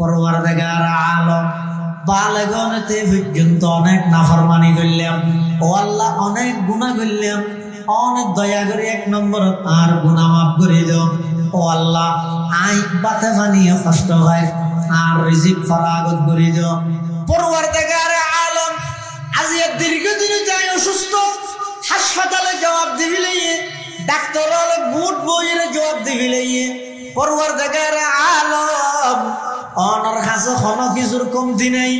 পরওয়ারদিগার আলম বালেগনতে পর্যন্ত অনেক নাফরমানি করলাম, ও আল্লাহ অনেক গুনাহ করলাম, অনেক দয়া করে 1 নম্বর আর গুনাহ মাফ করে দাও। ও আল্লাহ আই বাতে পানিয়ে কষ্ট হয় আর রিজিক ফরাগত করে দাও। পরওয়ারদিগার আলম আজিয়া দীর্ঘদিন যায় অসুস্থ, হাসপাতালে জবাব দিবিলে, ডাক্তার হলে বুট বইয়ের জবাব দিবিলে, পরওয়ারদিগার আলম অনর কাছে কোনো কিছুর কমতি নেই,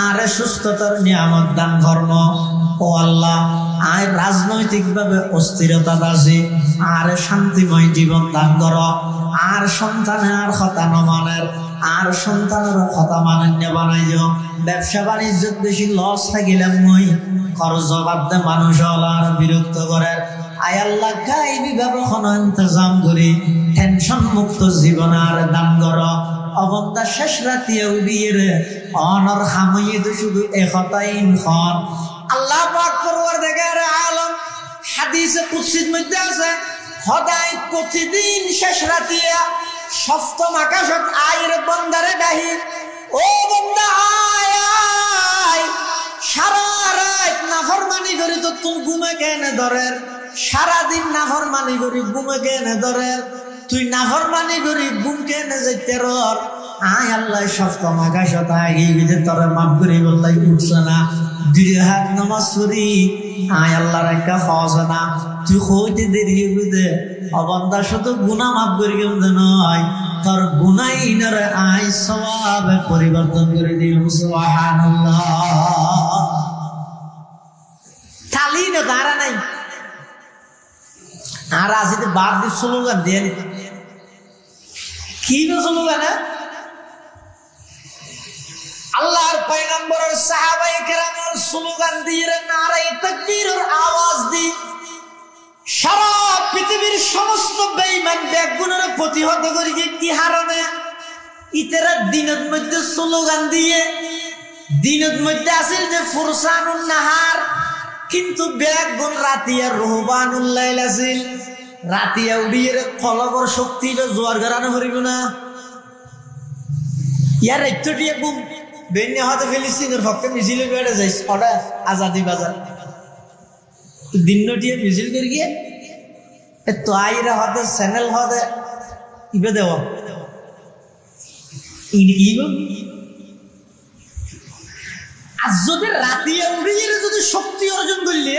আর সুস্থতার নিয়ামত দান করন। ও আল্লাহ আই রাজনৈতিকভাবে অস্থিরতা আছে, আর শান্তিময় জীবন দান কর। আর সন্তানের কথা নমানের, আর সন্তানের কথা মানেন বানাই দিও। ব্যবসা বাণিজ্য বেশি লস থাকিলাম মই খরচ জবাব দে মানুষ আর বিরক্ত করে। আয় আল্লাহ গাইবি ভাবে কোনো ইন্তজাম করি টেনশন মুক্ত জীবন আর দান কর। অবন্দা শেষ রাতিয়া উড়িয়ে অনর হামইয়ে তো শুধু একতাইন খন। আল্লাহ পাক পরওয়ারদিগার আলম হাদিসে কুদসির মধ্যে আছে, সদাই প্রতিদিন শেষ রাতিয়া সপ্তম আকাশত আইর বন্দারে ডাহি, ও বন্দা আয় আয়, সারা রাত নাফরমানি করি তো তুই ঘুমে কেনে ধরের, সারাদিন নাফরমানি করি ঘুমে কেনে ধরের, তুই নাফরমানি করি ঘুম কেনে যাইতে রর। আয় আল্লাহ সপ্তম আকাশত আগে তোরে মাফ করি বললাই উঠছে না, 2 হাত নামাজ পড়ি আয় আল্লাহর একটা ফজ না, তুই হইতে দেরি বুঝে অবন্দা শুধু গুনাহ মাফ করি কেমন নয়, তোর গুনাইনের আয় সওয়াবে পরিবর্তন করে দিও। সুবহানাল্লাহ। খালি না দাঁড়া নাই আর আজিতে বাদ দিয়ে স্লোগান দিয়ে কি না স্লোগান, আল্লাহর পয়গম্বরের সাহাবায়ে কেরামের স্লোগান দিয়ে নারায়ে তাকবীরের আওয়াজ দি সারা পৃথিবীর সমস্ত বেঈমান বেগুনের প্রতিহত করি। কি হারণে ইতেরা দিনের মধ্যে স্লোগান দিয়ে, দিনের মধ্যে আসিল যে ফুরসানুন নাহার, কিন্তু বেগুন রাতিয়া রুহবানুল লাইল আসিল, রাতিয়া উড়িয়ে ফলবর শক্তি জোয়ার গারানো হরিব না। ইয়ার একটু দিয়ে বুম বেন্যা হতে ফিলিস্তিনের পক্ষে মিছিল বেড়ে যাইস ওটা আজাদি বাজার দিন দিয়ে মিছিল করে গিয়ে তো আইরা হতে চ্যানেল হতে ইবে দেওয়া আর যদি রাতিয়া উড়িয়ে যদি শক্তি অর্জন করলে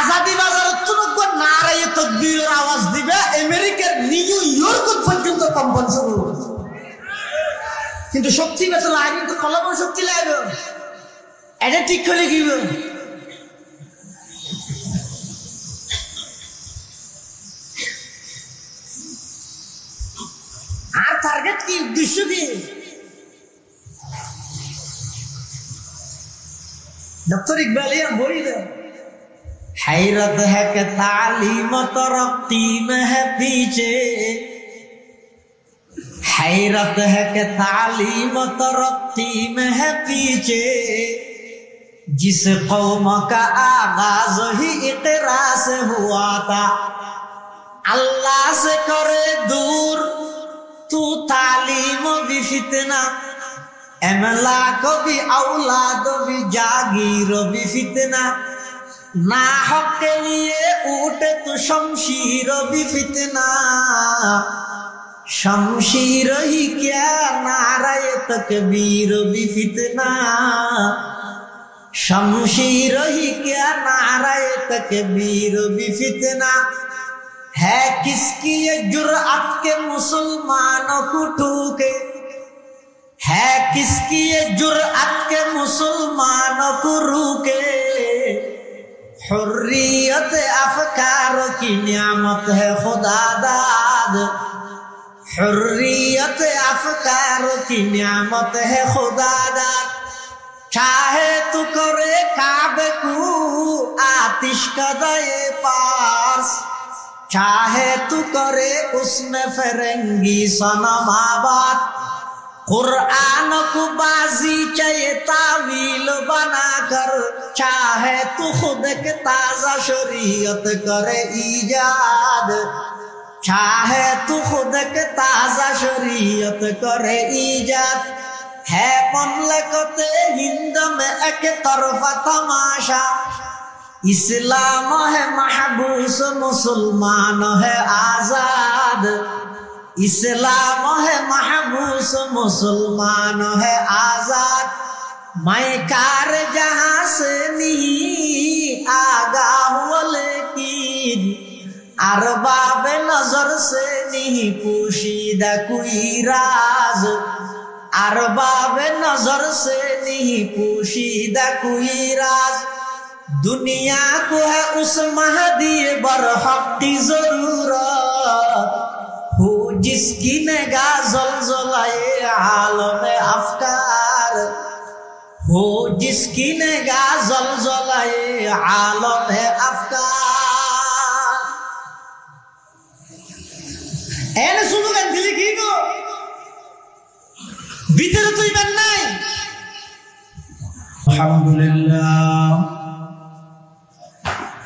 আজাদি বাজারের তুলক নারায়ে তাকবীরের আওয়াজ দিবে আমেরিকার নিউ ইয়র্ক পর্যন্ত কম্পন শুরু। কিন্তু শক্তি বেঁচে লাগে, কিন্তু কলমের শক্তি লাগবে, এটা ঠিক করে কি আর টার্গেট কি, উদ্দেশ্য কি? डॉक्टर इकबाल बोली दो, हैरत है कि तालीम तरक्की में है पीछे, हैरत है कि तालीम तरक्की में है पीछे, जिस कौम का आगाज ही इक़रा से हुआ था, अल्लाह से करे दूर तू तालीम भी फितना, एमलाक भी औलाद भी जागीर भी फितना, ना हक के लिए उठे तो शमशीर भी फितना, शमशीर ही क्या नाराए तकबीर भी फितना, शमशीर ही क्या नाराए तकबीर भी फितना, है किसकी ये जुर्अत के मुसलमानों को ठोके, है किसकी ये जुर्अत के मुसलमानों को रुके, हुर्रियत अफकार की नियामत है खुदादाद, हुर्रियत अफकार की नियामत है खुदादाद, चाहे तू करे काबे को आतिश कदाए पास, चाहे तू करे उसमें फिरंगी सनम आबाद, कुरान को बाजी चाहे तावील बनाकर, चाहे तू खुद के ताजा शरीयत करे ईजाद, चाहे तू खुद के ताजा शरीयत करे ईजाद है ममलकते हिंद में एक तरफा तमाशा इस्लाम है महबूस मुसलमान है आजाद इस्लाम है महबूस मुसलमान है आजाद मैं कार जहां से नहीं आगा हुआ लेकिन अरबाब नजर से नहीं पोशीदा कोई राज अरबाब नजर से नहीं पोशीदा कोई राज दुनिया को है उस महदी बरहक की जरूरत हो जिसकी निगाह ज़लज़लाए आलम अफकार हो जिसकी निगाह ज़लज़लाए आलम अफकार एने सुनो गान दिले की गो भीतर तो ईमान নাই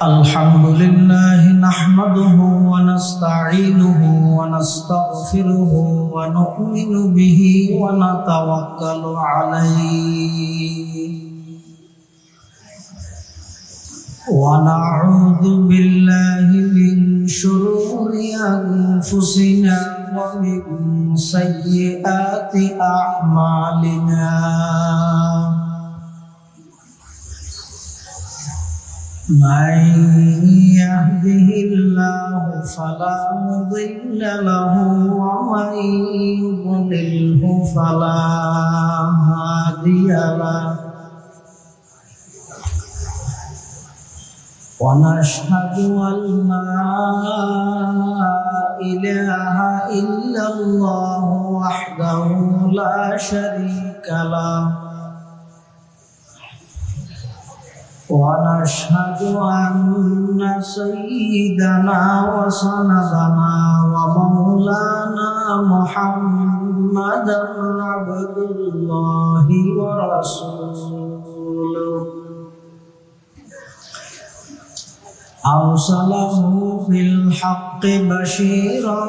अल्हम्दुलिल्लाह नहमदुहु व नस्तईनुहु व नस्तगफिरुहु व नु'मिनु बिही व नतवक्कलु अलैहि व नऊज़ु बिल्लाहि मिन शुरूरि अनफुसिना व मिन सय्यिआति अअमालिना من يهده الله فلا مضل له ومن يضلله فلا هادي له ونشهد أن لا إله إلا الله وحده لا شريك له ونشهد أن سيدنا وسندنا ومولانا محمدا عبد الله ورسوله أرسله بالحق بشيرا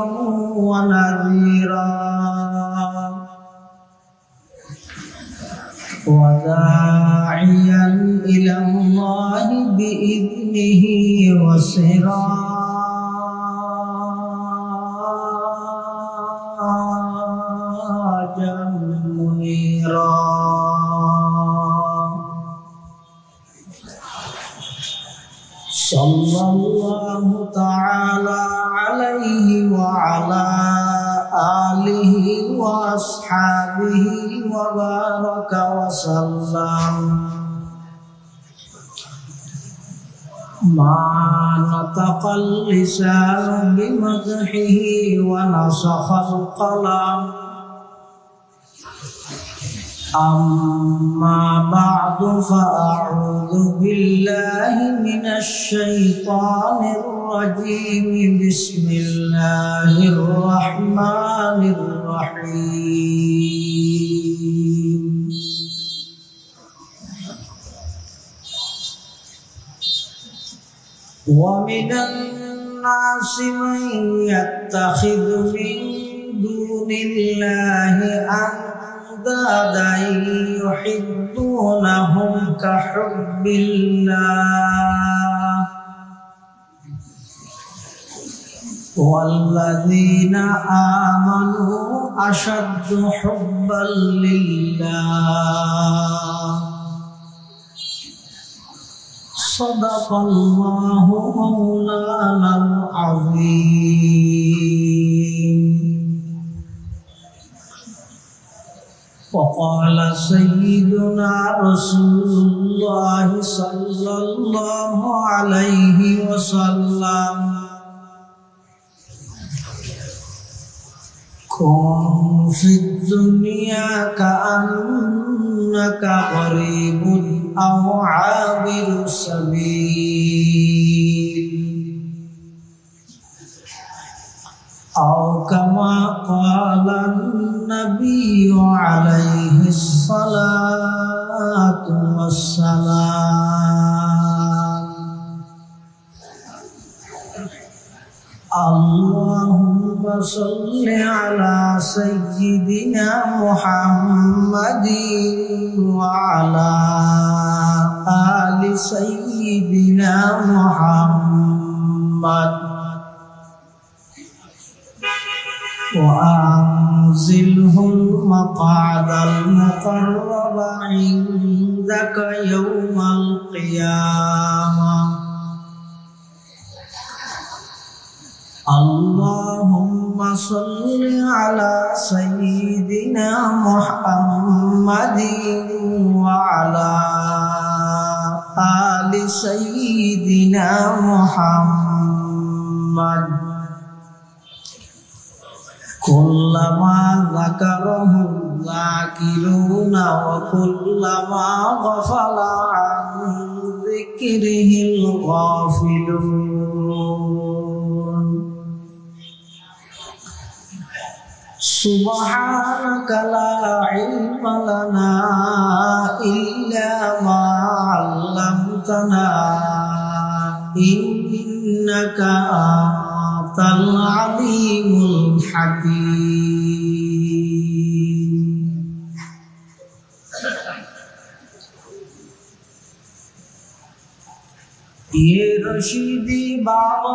ونذيرا وداعيا إلى الله بإذنه وسراجا منيرا صلى الله تعالى عليه وعلى آله وأصحابه وبارك وسلم ما نطق اللسان بمدحه ونسخ القلم أما بعد فأعوذ بالله من الشيطان الرجيم بسم الله الرحمن الرحيم ومن الناس من يتخذ من دون الله أندادا يحبونهم كحب الله والذين آمنوا أشد حبا لله صدق الله مولانا العظيم وقال سيدنا رسول الله صلى الله عليه وسلم كن في الدنيا كأنك غريب أو عابر سبيل أو كما قال النبي عليه الصلاة والسلام اللهم صل على سيدنا محمد وعلى آل سيدنا محمد وأنزله المقعد المقرب عندك يوم القيامة اللهم صل على سيدنا محمد وعلى آل سيدنا محمد كلما ذكره الذاكرون وكلما غفل عن ذكره الغافلون سبحانك لا علم لنا إلا ما علمتنا إنك أنت العليم الحكيم ये रशीदी बाबू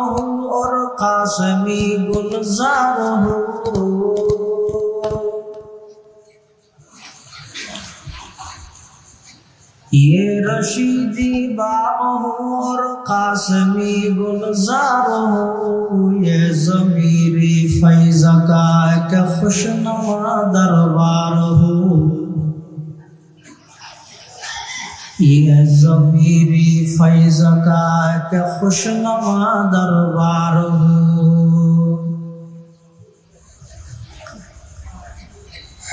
और कासमी गुलजार हो ये रशीदी बाबू और कासमी गुलजार हो ये ज़मीरी फैज़ का के खुशनुमा दरबार हो ये ज़मीरी फैज़ का के खुशनुमा दरबार हो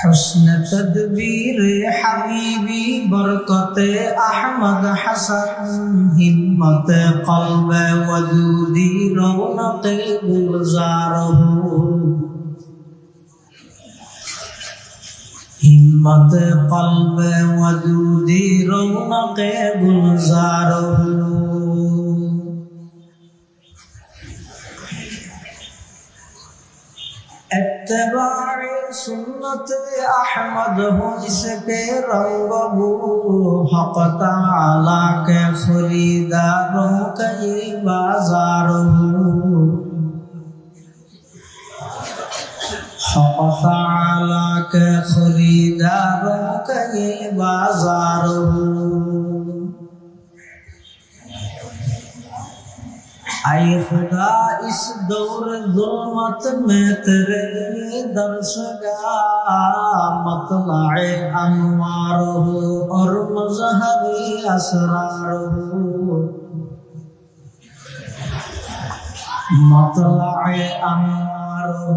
हुस्न तदबीर हबीबी बरकत अहमद हसन हिम्मत क़ल्ब वजूदी रौनक गुलजार हो हिम्मत क़ल्ब वजूदी रौनक गुलजार हो इत्तिबाए सुन्नत अहमद हो जिसके रंग बू हक़ तआला के खरीदारों का ये बाजार हो हक़ तआला के खरीदारों का ये बाजार हो आए खुदा इस दौर ज़ुल्मत में तेरे दर्शगा मतलाए अनवार हो और मज़हबी असरार हो मतलाए अनवार हो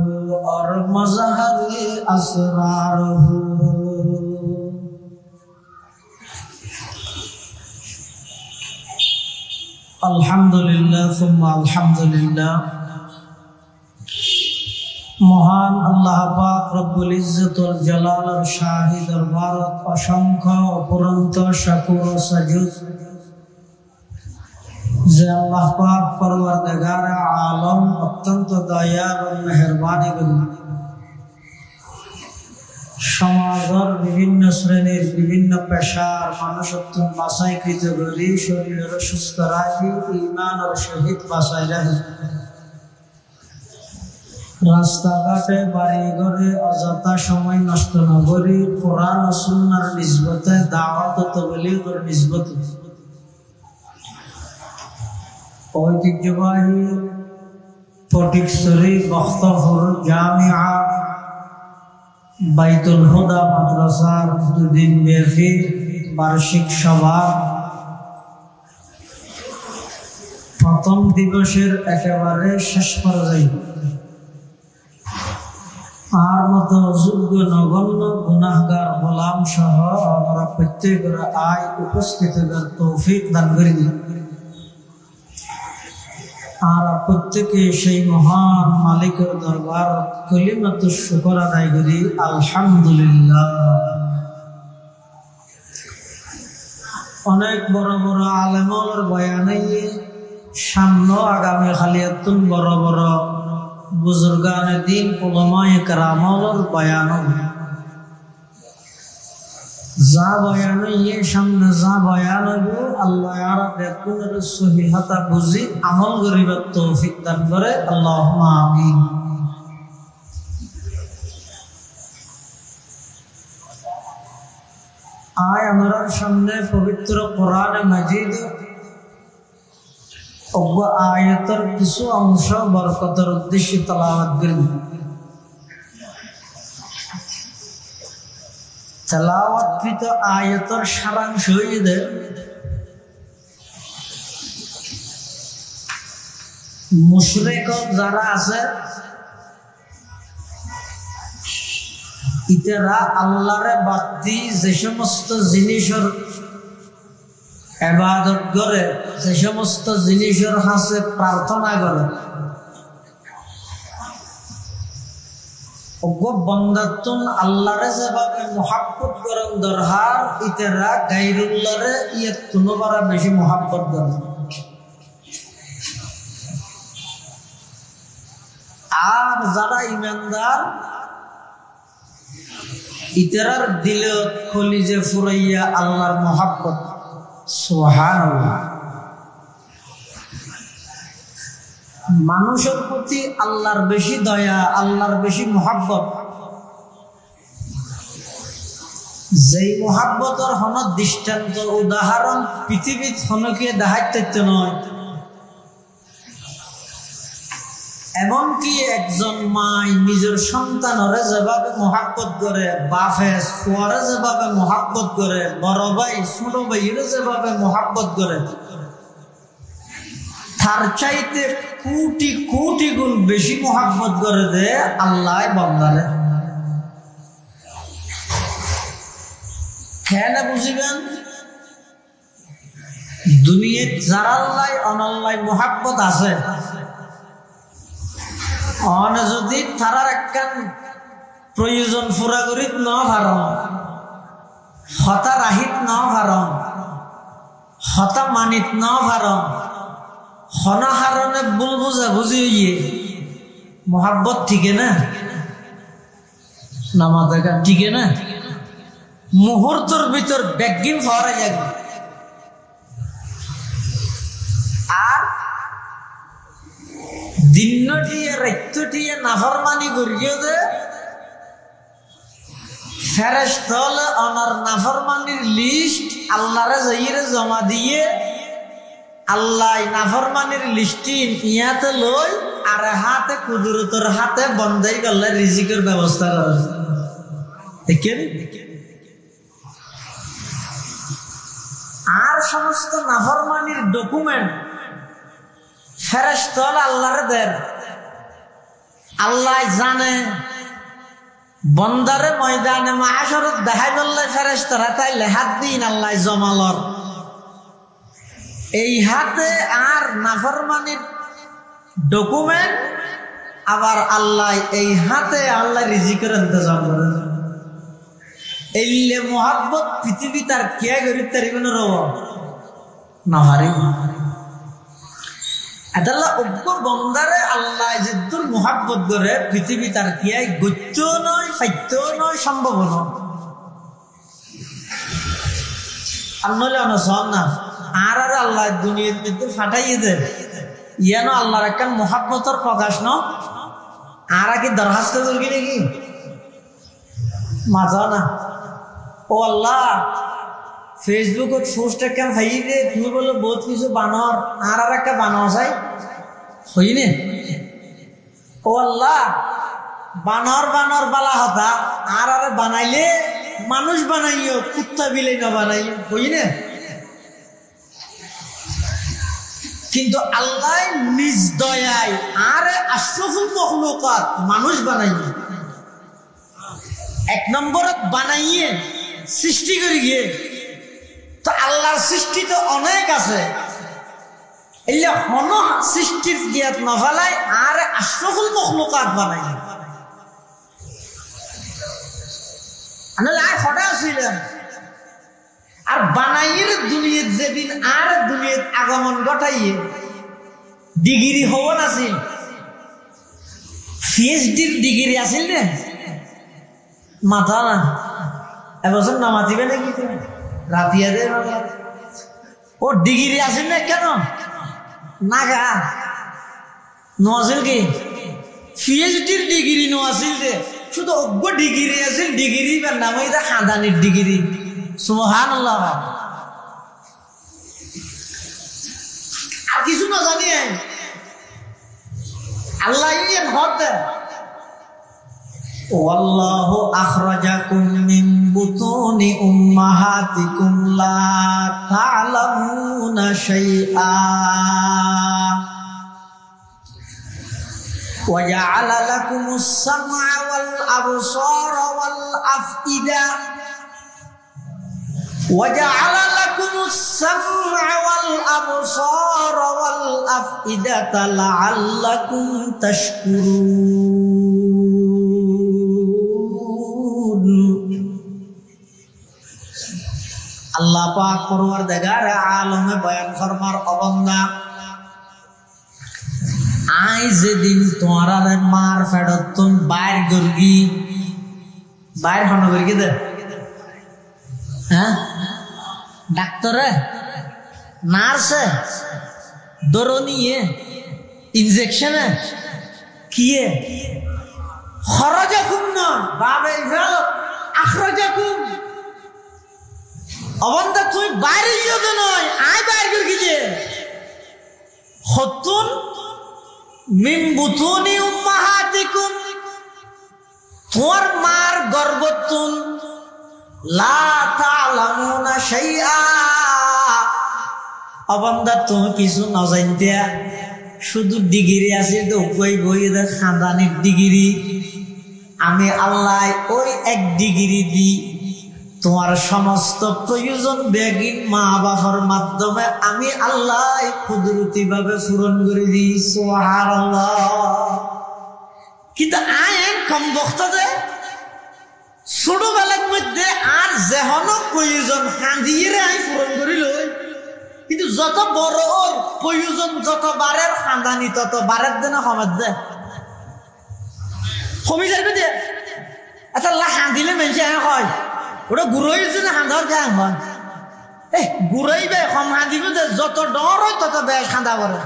और मज़हबी असरार हो अल्हम्दुलिल्लाह सुम्मा अल्हम्दुलिल्लाह महान अल्लाह पाक रब्बुल इज्जतुल जलाल और शाही दरबारत असंख्य अपुरंत शकूर सजुद जे अल्लाह पाक परवरदिगार आलम अत्यंत दया और मेहरबानी সমাজের বিভিন্ন শ্রেণীর বিভিন্ন পেশার মানুষত্ব বাছাইকৃত করি শরীরের সুস্থ রাখি ঈমানের সহিত বাছাই রাখি রাস্তাঘাটে বাড়ি ঘরে অযথা সময় নষ্ট না করি কোরআন ও সুন্নাহর নিসবতে দাওয়াত ও তাবলীগের নিসবতে ঐতিহ্যবাহী ফটিকছড়ি বখতপুর জামিয়া বাইতুল হুদা মাদ্রাসার দুদিন ব্যাপী বার্ষিক সভা প্রথম দিবসের একেবারে শেষ পর্যায়ে আর মতো যোগ্য নগণ্য গুনাহগার গোলাম সহ আমরা প্রত্যেকের আয় উপস্থিত তৌফিক দান করি আর প্রত্যেকে সেই মহান মালিকের দরবার কলিমাতুশ শুকর আদায় করি আলহামদুলিল্লাহ। অনেক বড় বড় আলেমর বয়ানে সামনে আগামী খালিয়াতুন বড় বড় বুজুর্গানে দিন উলামায়ে কেরামের বয়ান যা বয়ান ইয়ে সামনে যা বয়ান আল্লাহ ইয়ার সহিহতা বুঝি আমল করিবার তৌফিক দান করে আল্লাহুম্মা আমিন। আয় আমার সামনে পবিত্র কোরআন মাজিদ আয়াতের কিছু অংশ বরকতের উদ্দেশ্যে তেলাওয়াত করি। তেলাওয়াতকৃত আয়াতের সারাংশ হইলে মুশরিক যারা আছে ইতারা আল্লাহরে বাদ দিয়ে যে সমস্ত জিনিসের ইবাদত করে, যে সমস্ত জিনিসের কাছে প্রার্থনা করে, বন্দাতুন আল্লাহরে যেভাবে মুহাব্বত করেন দরকার ইতারা গায়রুল্লাহরে ইয়ে তুলনায় বেশি মুহাব্বত করে। আর যারা ইমানদার ইতারার দিল কলিজে ফুরাইয়া আল্লাহর মুহাব্বত। সুবহানাল্লাহ। মানুষের প্রতি আল্লাহর বেশি দয়া, আল্লাহর বেশি মুহাব্বত, যেই মুহাব্বতের হন দৃষ্টান্ত উদাহরণ পৃথিবীত হনকে দেখাইতে নয়। এমনকি একজন মাই নিজের সন্তানরে যেভাবে মুহাব্বত করে, বাপে ফুয়ারে যেভাবে মুহাব্বত করে, বড় ভাই ছোট ভাইরে যেভাবে মুহাব্বত করে, তার চাইতে কোটি কোটি গুণ বেশি মুহাব্বত করে দে আল্লাহ বান্দারে। কেন বুঝিবেন? দুনিয়াত যারা আল্লাহ অনাল্লাহ মুহাব্বত আছে, যদি তারার একখান প্রয়োজন পুরা করিত ন পারন, হতা রাহিত ন পারন, হতা মানিত ন পারন, হনাহারণে ভুল বুঝা বুঝি হইয়ে মোহাব্বত ঠিক না নামা দেখা ঠিক না মুহূর্তর ভিতর ব্যাগিম হওয়া যাবে। আর দিনটিয়ে রাত্যটিয়ে নাফরমানি করিয়ে দে ফেরেশতা হলে অনার নাফরমানির লিস্ট আল্লাহরে যাইয়ে জমা দিয়ে আল্লাহ নাফরমানির লিস্টি ইয়াতে লই আর হাতে কুদরতের হাতে বন্ধাই করলে রিজিকের ব্যবস্থা করে। দেখেন, আর সমস্ত নাফরমানির ডকুমেন্ট ফেরেশতা আল্লাহরে দেন। আল্লাহ জানে বন্দারে ময়দানে মাহশরত দেখাই বললে ফেরেশতারা তাইলে হাত দিন আল্লাহ জমালর এই হাতে আর নাফরমানির ডকুমেন্ট, আবার আল্লাহ এই হাতে আল্লাহ রিজিকের ইন্তজাম করে। এইলে মুহাব্বত পৃথিবী তার কে গরিব তার ইবনে রব না হারি আদাল্লাহ অজ্ঞ বন্দারে আল্লাহ জিদ্দুল মুহাব্বত করে পৃথিবী তার কে গচ্য নয়, সত্য নয়, সম্ভব নয়। আর নইলে অনসন না আর আর আল্লাহ দুনিয়ার মধ্যে ফাটাইয়ে দেন ইয়ানো আল্লাহর একটা মুহাব্বতের প্রকাশ ন আর কি দরখাস্ত করবি নাকি মাজা না। ও আল্লাহ ফেসবুকত পোস্ট একটা ভাই দে তুমি বলো বহুত কিছু বানর আর আর একটা বানর চাই হইনে। ও আল্লাহ বানর বানর বালা হতা আর আর বানাইলে মানুষ বানাইও কুত্তা বিলাই না বানাইও হইনে। কিন্তু আল্লাহ নিজ দয়ায় আর আশরাফুল মখলুকাত মানুষ বানাইয়ে এক নম্বরত বানাইয়ে সৃষ্টি করে গিয়ে তো আল্লাহর সৃষ্টি তো অনেক আছে, এলে হন সৃষ্টির জ্ঞাত নফালাই আর আশরাফুল মখলুকাত বানাই আনলে আর হঠাৎ ছিলেন আর বানাইয়ের দুনিয়াত যেদিন আর দুনিয়াত আগমন ঘটাইয়ে ডিগ্রি হব নাছিল পিএইচডির ডিগ্রি আছিল রে মাথা না এবছর না মাতিবে নাকি রাতিয়া দে ও ডিগ্রি আছিল না কেন নাগা নছিল কি পিএইচডির ডিগ্রি নছিল রে শুধু অজ্ঞ ডিগ্রি আছিল ডিগ্রি বা নাম এটা খানদানির ডিগ্রি সুবহানাল্লাহ আর কিছু না জানি আল্লাহ ইয়েন হতে ওয়াল্লাহু আখরাজাকুম মিন বুতুনি উম্মাহাতিকুম লা তা'লামুনা শাইআ ওয়া জা'আলা লাকুমুস সাম'a ওয়াল আবসারা ওয়াল আফইদা وجعل لكم السمع والأبصار والأفئدة لعلكم تشكرون আল্লাহ পাক পরওয়ারদিগার আলমে বয়ান ফরমার অবন্দা আই যেদিন তোমার মার ফেডতুন বাইর গর্গি বাইর হন গর্গি দে হ্যাঁ ডাক্তারে নার্সে দরনিয়ে ইনজেকশনে কিয়ে খরজাকুম না বাবে ফেল আখরাজাকুম অবন্দা তুই বাইরে যাবে নয় আয় বাইরে করে গিয়ে হতুন মিন বুতুনি উম্মাহাতিকুম তোমার মার গর্ভতুন লা তা'লামুনা শাইআ অবন্দা তুমি কিছু না জানতে শুধু ডিগ্রি আছে তো কই বইয়ের খানদানির ডিগ্রি আমি আল্লাহ ওই এক ডিগ্রি দি তোমার সমস্ত প্রয়োজন বেগিন মা বাবার মাধ্যমে আমি আল্লাহ কুদরতি ভাবে পূরণ করে দিই সুবহানাল্লাহ কিন্তু আইন কম বক্তা দে ছোটবেলার মধ্যে আর যেহন প্রয়োজন হাঁদিয়ে আই পূরণ করিল কিন্তু যত বড় প্রয়োজন যত বারের খানদানি তত বারের দিনে সমাজ দে কমি যাবে দে আচ্ছা হাঁদিলে মেনছে হয় ওটা গুড়াই যদি হাঁদার গায়ে হয় গুড়াইবে কম হাঁদিবে দে যত ডর হয় তত বেশ খাঁদা পড়ে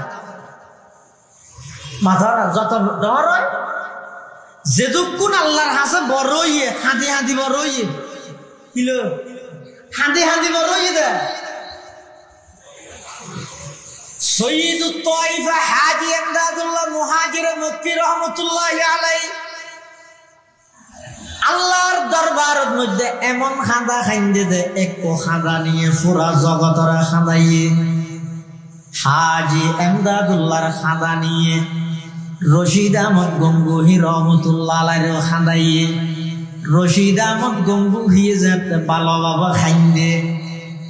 মাথা যত ডর হয় যেদুকুন আল্লাহর হাসে বড় ইয়ে হাঁদি হাঁদি বড় ইয়ে কিলো হাঁদি হাঁদি বড় ইয়ে দে সৈয়দুত তাইফা হাজী ইমদাদুল্লাহ মুহাজির মক্কি রাহমাতুল্লাহি আলাইহি আল্লাহর দরবারের মধ্যে এমন খাঁদা খাইন্দে দে এক খাঁদা নিয়ে পুরা জগতরা খাঁদাইয়ে হাজী ইমদাদুল্লাহর খাঁদা নিয়ে রশিদ আহমদ গঙ্গুহি রহমতুল্লাহ আলাইহি খাঁদাইয়ে রশিদ আহমদ গঙ্গুহি যেতে ভালো বাবা খাইন্দে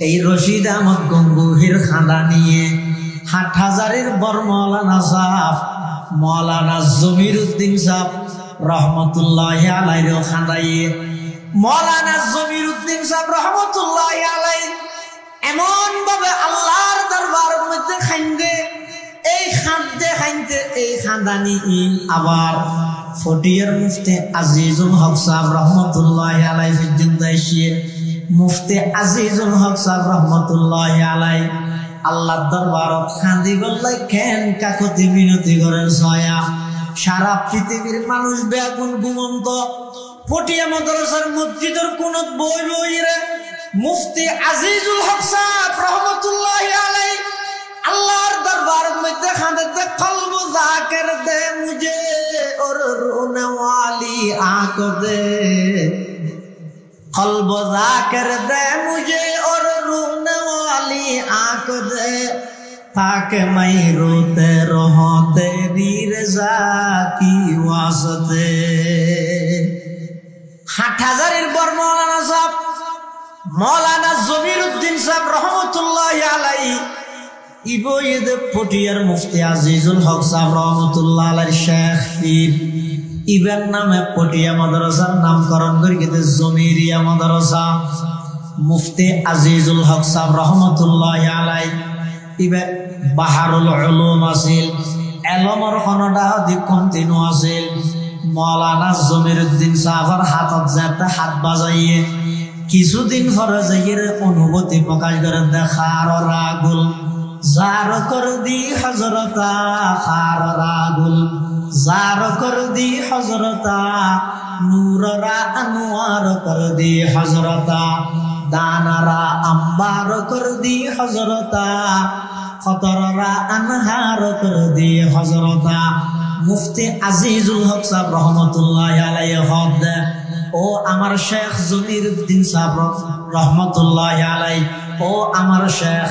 এই রশিদ আহমদ গঙ্গুহির খাঁদা নিয়ে হাটহাজারির বড় মৌলানা সাহেব মৌলানা জমিরউদ্দিন সাহেব রহমতুল্লাহি আলাইহি খাঁদাইয়ে মৌলানা জমিরউদ্দিন সাহেব রহমতুল্লাহি আলাইহি এমন ভাবে আল্লাহর দরবারের মধ্যে খাইন্দে এই খাদ্যে খাইতে এই খানদানি আবার ফটিয়ার মুফতি আজিজুল হক সাহেব রহমতুল্লাহি আলাইহি পর্যন্ত এসে মুফতি আজিজুল হক সাহেব রহমতুল্লাহি আলাইহি আল্লাহর দরবারত খান্দি বললে কেন কাকতি বিনতি করেন ছয়া সারা পৃথিবীর মানুষ বেগুন ঘুমন্ত পটিয়া মাদ্রাসার মসজিদের কোন বই বইরে মুফতি আজিজুল হক সাহেব রহমতুল্লাহি আলাইহি আল্লাহর দরবারের মধ্যে খাঁদে কলব জাকির দে মুঝে और रोने वाली आंख दे कल्ब जाकर दे मुझे और रोने वाली आंख दे ताकि मैं रोते रहूं तेरी रज़ा की वास्ते हाटहाजारिर बर मौलाना साहब मौलाना जमीरुद्दीन साहब रहमतुल्लाहि अलैहि इबो ये पटियार मुफ्ती আজিজুল হক साहब रहमतुल्लाह अलैहि शेख पीर इबर नामे पटिया मदरसार नामकरण करके जमीरिया मदरसा मुफ्ती আজিজুল হক साहब रहमतुल्लाह अलैहि इबर बाहरुल उलूम आसिल एलमर खनडा अधिक कमतिनो आसिल মৌলানা জমিরুদ্দিন সাহাবার হাতত যেতে হাত বাজাইয়ে কিছুদিন পরে যাইয়ের অনুভূতি প্রকাশ করে দেখার রাগুল জার কর দি হজরতা খার রাগুল জার কর দি হজরতা নূররা আনোয়ার কর দি হজরতা দানারা আম্বার কর দি হজরতা খতররা আনহার কর দি হজরতা মুফতি আজিজুল হক সাহেব রহমতুল্লাহ আলাইহি হদ ও আমার শেখ জমিরুদ্দিন সাহেব রহমতুল্লাহ আলাইহি ও আমার শেখ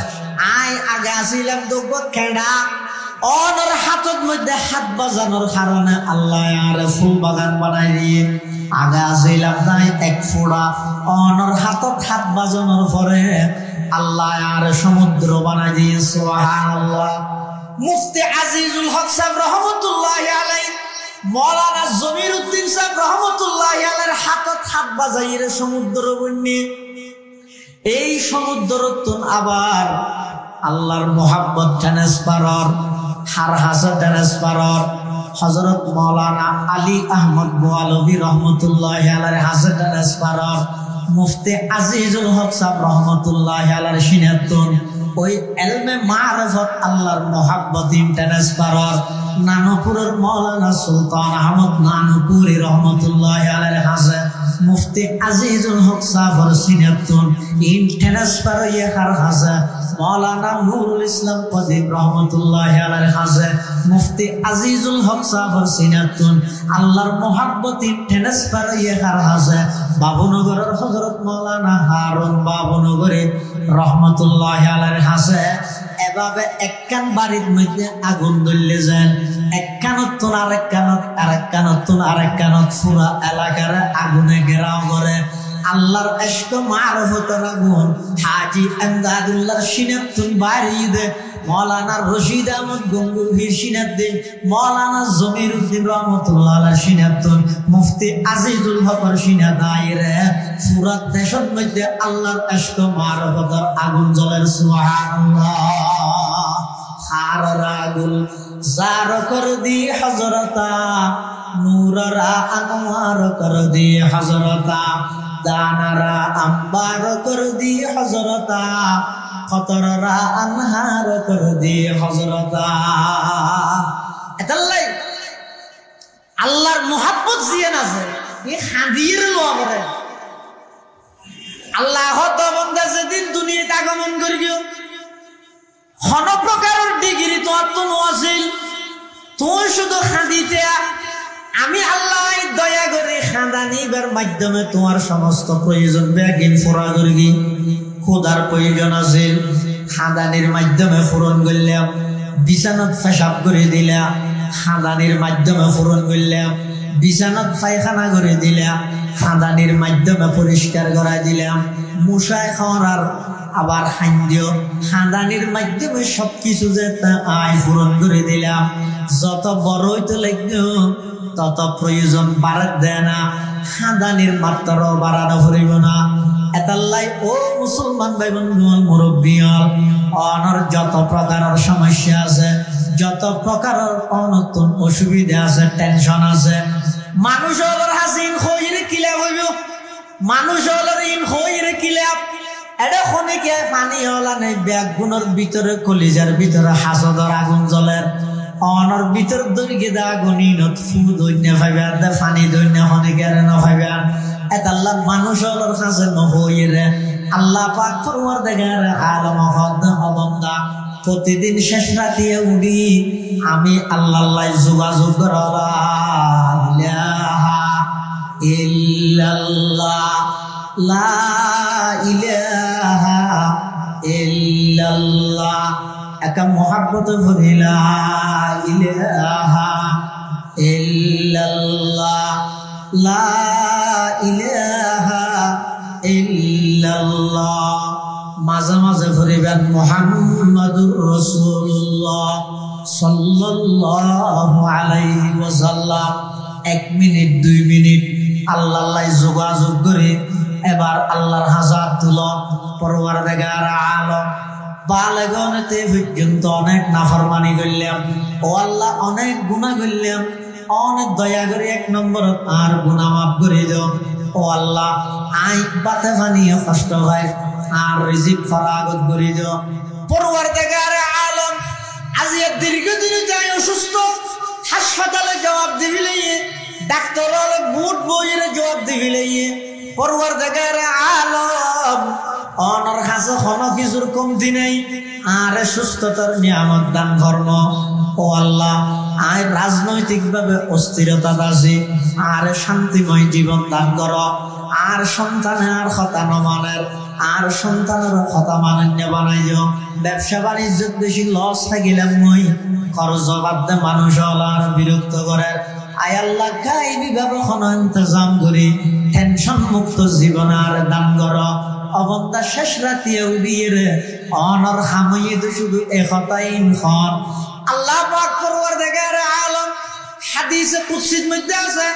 আই আগে আসিলাম দুঃখ খেড়া অনর হাতত মধ্যে হাত বাজানোর কারণে আল্লাহ আর ফুল বাগান বানাই দিয়ে আগে আসিলাম তাই এক ফোড়া অনর হাতত হাত বাজানোর পরে আল্লাহ আর সমুদ্র বানাই দিয়ে সুবহানাল্লাহ। মুফতি আজিজুল হক সাহেব রহমতুল্লাহ আলাইহি মৌলানা জমিরুদ্দিন সাহেব রহমতুল্লাহ আলাইহির হাতত হাত বাজাইয়ের সমুদ্র বন্যে এই সমুদ্রতন আবার আল্লাহর মোহাব্বত ট্রান্সফারর হার হাসা ট্রান্সফারর হযরত মাওলানা আলী আহমদ বোয়ালবী রহমতুল্লাহ আলাইহির হাসা ট্রান্সফারর মুফতি আজিজুল হক সাহেব রহমতুল্লাহ আলাইহির সিনাতুন ওই ইলমে মারিফত আল্লাহর মোহাব্বত ট্রান্সফারর নানুপুরের মাওলানা সুলতান আহমদ নানুপুরি রহমতুল্লাহ আলাইহির হাসা মুফতি আজিজুল হক সাহেবের সিনাতুন ট্রান্সফার ইয়ার হাসা মাওলানা নুরুল ইসলাম কদিব রহমতুল্লাহ আলাইহির হাসা মুফতি আজিজুল হক সাহেবের সিনাতুন আল্লাহর মোহাব্বত ট্রান্সফার ইয়ার হাসা বাবুনগরের হযরত মাওলানা হারুন বাবুনগরে রহমতুল্লাহ আলাইহির হাসা এভাবে একখান বাড়ির মধ্যে আগুন জ্বললে যান একখানত আরেক কানত আরেক কানত আরেক কানত পুরা এলাকার আগুনে ঘেরাও করে আল্লাহর ইশক মারফতের আগুন হাজী আমদাদুল্লাহর সিনাতুন বাড়িয়ে দে মৌলানা রশিদ আহমদ গঙ্গুহির সিনাতুন মৌলানা জমিরুদ্দিন রহমতুল্লাহ আলাইহির সিনাতুন মুফতি আজিজুল হকর সিনাতাইরে পুরা দেশের মধ্যে আল্লাহর ইশক মারফতের আগুন জ্বলে সুবহানাল্লাহ। হার রাগুল জার কর দি হজরতা নূররা আনোয়ার কর দি হজরতা দানারা আম্বার কর দি হজরতা খতররা আনহার কর দি হজরতা। এতাল্লাই আল্লাহর মোহাব্বত জিয়ান আছে এই হাদির লোয়া করে আল্লাহ হত বন্দা যেদিন দুনিয়াতে আগমন করিও কোন প্রকারের ডিগ্রি তো আছিল তুই শুধু খাঁদিতে আমি আল্লাহ দয়া করে খাঁদানিবার মাধ্যমে তোমার সমস্ত প্রয়োজন ব্যাগিন পুরা করি খোদার প্রয়োজন আছিল খাঁদানির মাধ্যমে পূরণ করলাম বিছানাত পেশাব করে দিলাম খাঁদানির মাধ্যমে পূরণ করলাম বিছানাত পায়খানা করে দিলাম খাঁদানির মাধ্যমে পরিষ্কার করা দিলাম মুসায় খাওয়ার আবার খাদ্য খাঁদানির মাধ্যমে সবকিছু যে আয় পূরণ করে দিলাম যত বড় হইতে লাগলো তত প্রয়োজন বাড়াত দেয় না খাঁদানির মাত্রাও বাড়ানো ফুরিব না। এতাল্লাই ও মুসলমান ভাই বন্ধু মুরব্বী অনর যত প্রকারের সমস্যা আছে যত প্রকারের অনতুন অসুবিধা আছে টেনশন আছে মানুষ হলোর হাসিন হইরে কিলা হইব মানুষ হলোর ইন হইরে কিলা এটা খনিকে পানি হলা নেই ব্যাগ গুণের ভিতরে কলিজার ভিতরে হাসদর আগুন জ্বলের অনর ভিতর দৈর্ঘ্য দা আগুনি নত ফু দৈন্য ভাইবা দা পানি দৈন্য খনিকে না ভাইবা এতাল্লাহ মানুষ হলোর কাছে নহইরে আল্লাহ পাক ফরমার দেগার আলম হদ অবন্দা প্রতিদিন শেষ রাতে উঠি আমি আল্লাহ যোগাযোগ করা ইলাহা ইল্লাল্লাহ লা ইলাহা ইল্লাল্লাহ একা মোহাব্বত ভরি লা ইলাহা ইল্লাল্লাহ লা ইলাহা ইল্লাল্লাহ মাঝে মাঝে ভরিবেন মুহাম্মাদুর রাসূলুল্লাহ সাল্লাল্লাহু আলাইহি ওয়াসাল্লাম 1 মিনিট 2 মিনিট আল্লাহ যোগাযোগ করে এবার আল্লাহর হাজার তুলো পরওয়ারদিগার আলম বালেগনতে পর্যন্ত অনেক নাফরমানি করলাম ও আল্লাহ অনেক গুনাহ করলাম অনেক দয়া করে 1 নম্বর আর গুনাহ মাফ করে দাও ও আল্লাহ আই বাতে পানিয়ে কষ্ট হয় আর রিজিক ফরাগত করে দাও পরওয়ারদিগারে আলম আজ এ দীর্ঘদিন যায় অসুস্থ হাসপাতালে জবাব দিবিলে ডাক্তার হলে বুট বইয়ের জবাব দিবিলে পরওয়ারদিগারে আলম অনর কাছে কোনো কিছুর কমতি নেই আর সুস্থতার নিয়ামত দান করব ও আল্লাহ আয় রাজনৈতিকভাবে অস্থিরতা আছে আর শান্তিময় জীবন দান করো আর সন্তানের কথা নমানের আর সন্তানের কথা মান্য বানাইও ব্যবসা বাণিজ্য বেশি লস থাকিলাম মই খরচ বাদে মানুষ আর বিরক্ত করে আয় আল্লাহ গাইবি ভাবে কোনো ইন্তজাম করি টেনশন মুক্ত জীবন আর দান করো অবন্দা শেষ রাতিয়া উড়িয়ে রে অনর হামিয়ে তো শুধু একতাইন খন আল্লাহ পাক পরওয়ারদিগারে আলম হাদিসে কুদসির মধ্যে আছে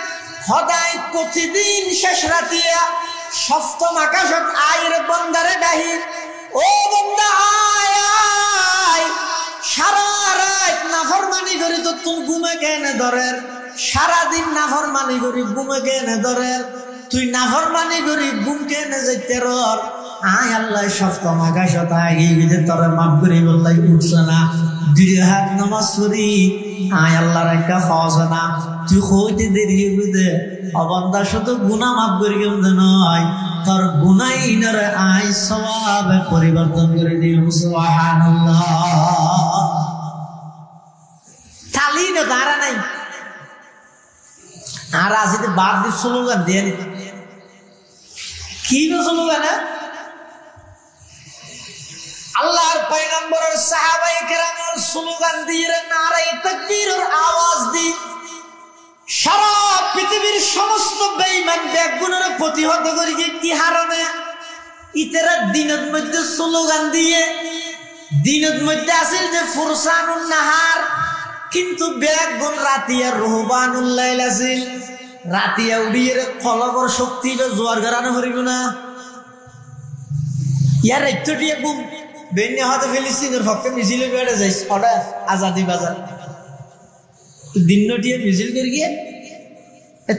সদায় প্রতিদিন শেষ রাতিয়া সপ্তম আকাশত আইরে বন্দারে ডাহি ও বন্দা আয় আয় সারা রাত নাফরমানি করি তো তুই ঘুমে কেনে ধরের সারাদিন নাফরমানি করি ঘুমে কেনে ধরের তুই নাফরমানি করি ঘুম কেনে যাইতে রর আয় আল্লাহ সপ্তম আকাশত আগে তোরে মাফ করি বললাই উঠছে না 2 হাত নামাজ পড়ি আয় আল্লাহর একটা ফজ না তুই হইতে দেরি হইবে অবন্দা শুধু গুনাহ মাফ করি কেমন নয় তোর গুনাইনের আয় সওয়াবে পরিবর্তন করে দিও সুবহানাল্লাহ তালি না দাঁড়া নাই আর আসিতে বাদ দিয়ে স্লোগান দেন কি না স্লোগান আল্লাহর পয়গম্বরের সাহাবায়ে কেরামের স্লোগান দিয়ে নারে তাকবীরের আওয়াজ দি সারা পৃথিবীর সমস্ত বেঈমান বেগুনের প্রতিহত করি কি হারানে ইতরা দিনের মধ্যে স্লোগান দিয়ে দিনের মধ্যে আসিল যে ফুরসানুন নাহার কিন্তু বেগুন রাতিয়া রুহবানুল লাইল আসিল রাতিয়া উড়িয়ে কলবর শক্তি জোয়ার গারানো হরিব না ইয়ার একটু দিয়ে গুম বেন্যা হতে ফিলিস্তিনের পক্ষে মিছিলে বেড়ে যাইস ওটা আজাদি বাজার দিন দিয়ে মিছিল করে গিয়ে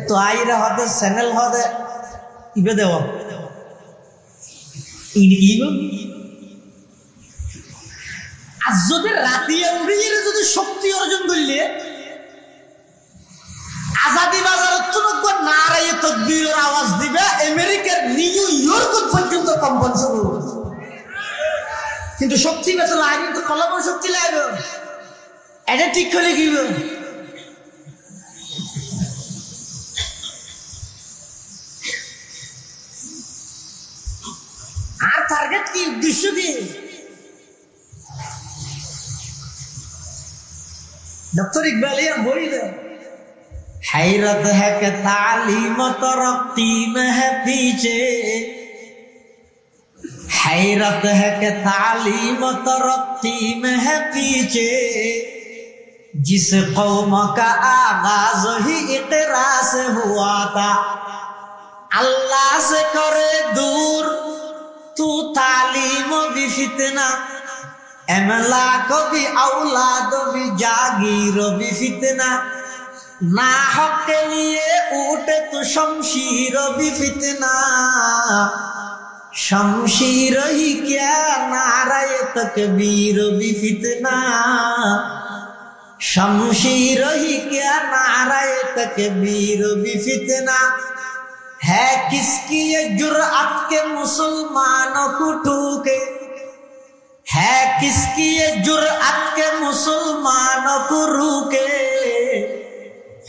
তো আইরা হতে চ্যানেল হতে ইবে দেওয়া আর যদি রাতিয়া উড়িয়ে যদি শক্তি অর্জন করলে আজাদি বাজারের তুনক নারায়ে তাকবীরের আওয়াজ দিবে আমেরিকার নিউ ইয়র্ক পর্যন্ত কম্পন শুরু কিন্তু শক্তি বেঁচে লাগে তো কলম শক্তি লাগবে এটা ঠিক করে কি আর টার্গেট কি উদ্দেশ্য কি डॉक्टर इकबाल ये बोली दे हैरत है कि तालीम तरक्की में है पीछे हैरत है कि तालीम तरक्की में है पीछे जिस कौम का आगाज ही इकरा से हुआ था अल्लाह से करे दूर तू तालीम भी फितना एमला को भी औलाद भी जागीर भी फितना ना हक के लिए उठे तो शमशीर भी फितना शमशीर ही क्या नाराए तकबीर भी फितना शमशीर ही क्या नाराए तकबीर भी फितना है किसकी ये जुर्अत के मुसलमानों को ठोके है किसकी ये जुर्अत के मुसलमानों को रुके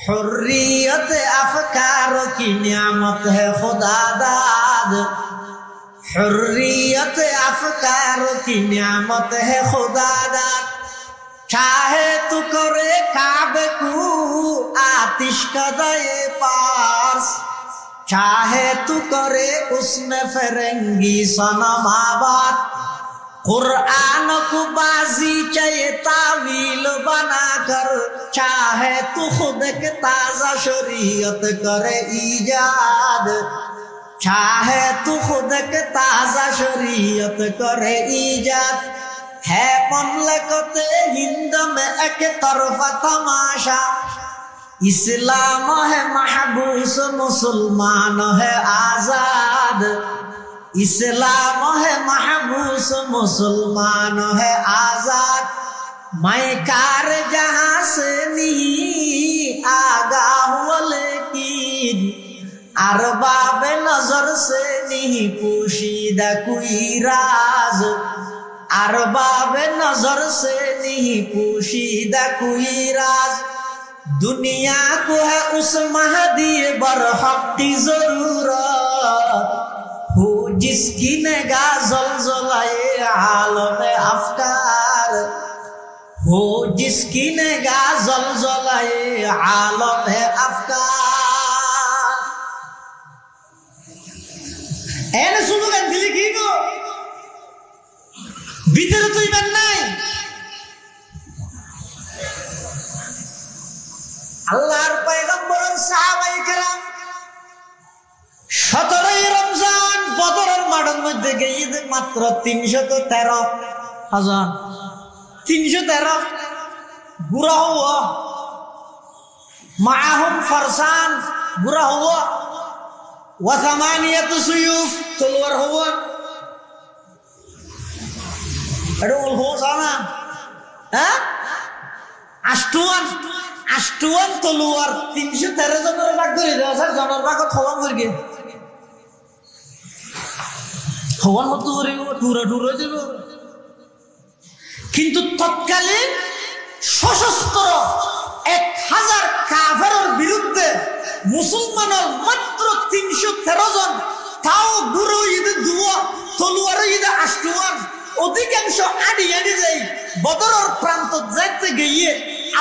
हुर्रियत अफकार की नियामत है खुदा दाद हुर्रियत अफकार की नियामत है खुदा दाद चाहे तू करे काबे को आतिश का दए पास चाहे तू करे उसमें फिरंगी सनम आबाद कुरान को बाजी चाहे तावील बनाकर चाहे तू खुद के ताजा शरीयत करे ईजाद चाहे तू खुद के ताजा शरीयत करे ईजाद है ममलकत हिंद में एक तरफा तमाशा इस्लाम है महबूस मुसलमान है आजाद इस्लाम है महबूस मुसलमान है आजाद मैं कार जहां से नहीं आगा हुआ लेकिन अरबाब नजर से नहीं पोशीदा कोई राज अरबाब नजर से नहीं पोशीदा कोई राज दुनिया को है उस महदी बरहक की जरूरत हो जिसकी निगाह ज़लज़लाए आलम अफकार हो जिसकी निगाह ज़लज़लाए आलम अफकार ऐन सुनो गान दिले की गो ভিতরে তো ইমান নাই আল্লাহর পয়গম্বর সাহাবায়ে কেরাম 17 রমজান বদরের মাঠের মধ্যে গিয়ে মাত্র 313,000 313 বুড়া হওয়া মাআহুম ফারসান বুড়া হওয়া ওয়া সামানিয়াতু সুয়ুফ তলোয়ার হওয়া এটা বল হওয়া না হ্যাঁ আষ্টুয়ান তলোয়ার 313 জনের ভাগ ধরে দেওয়া স্যার জনের ভাগত খওয়ান করগে খওয়ান মতো করিব টুরা হয়ে যাব কিন্তু তৎকালীন সশস্ত্র 1000 কাফেরের বিরুদ্ধে মুসলমানের মাত্র 313 জন তাও গুরু ঈদে দুয়া তলোয়ার ঈদে আষ্টুয়ান অধিকাংশ আড়ি যাই বদরের প্রান্ত যাইতে গিয়ে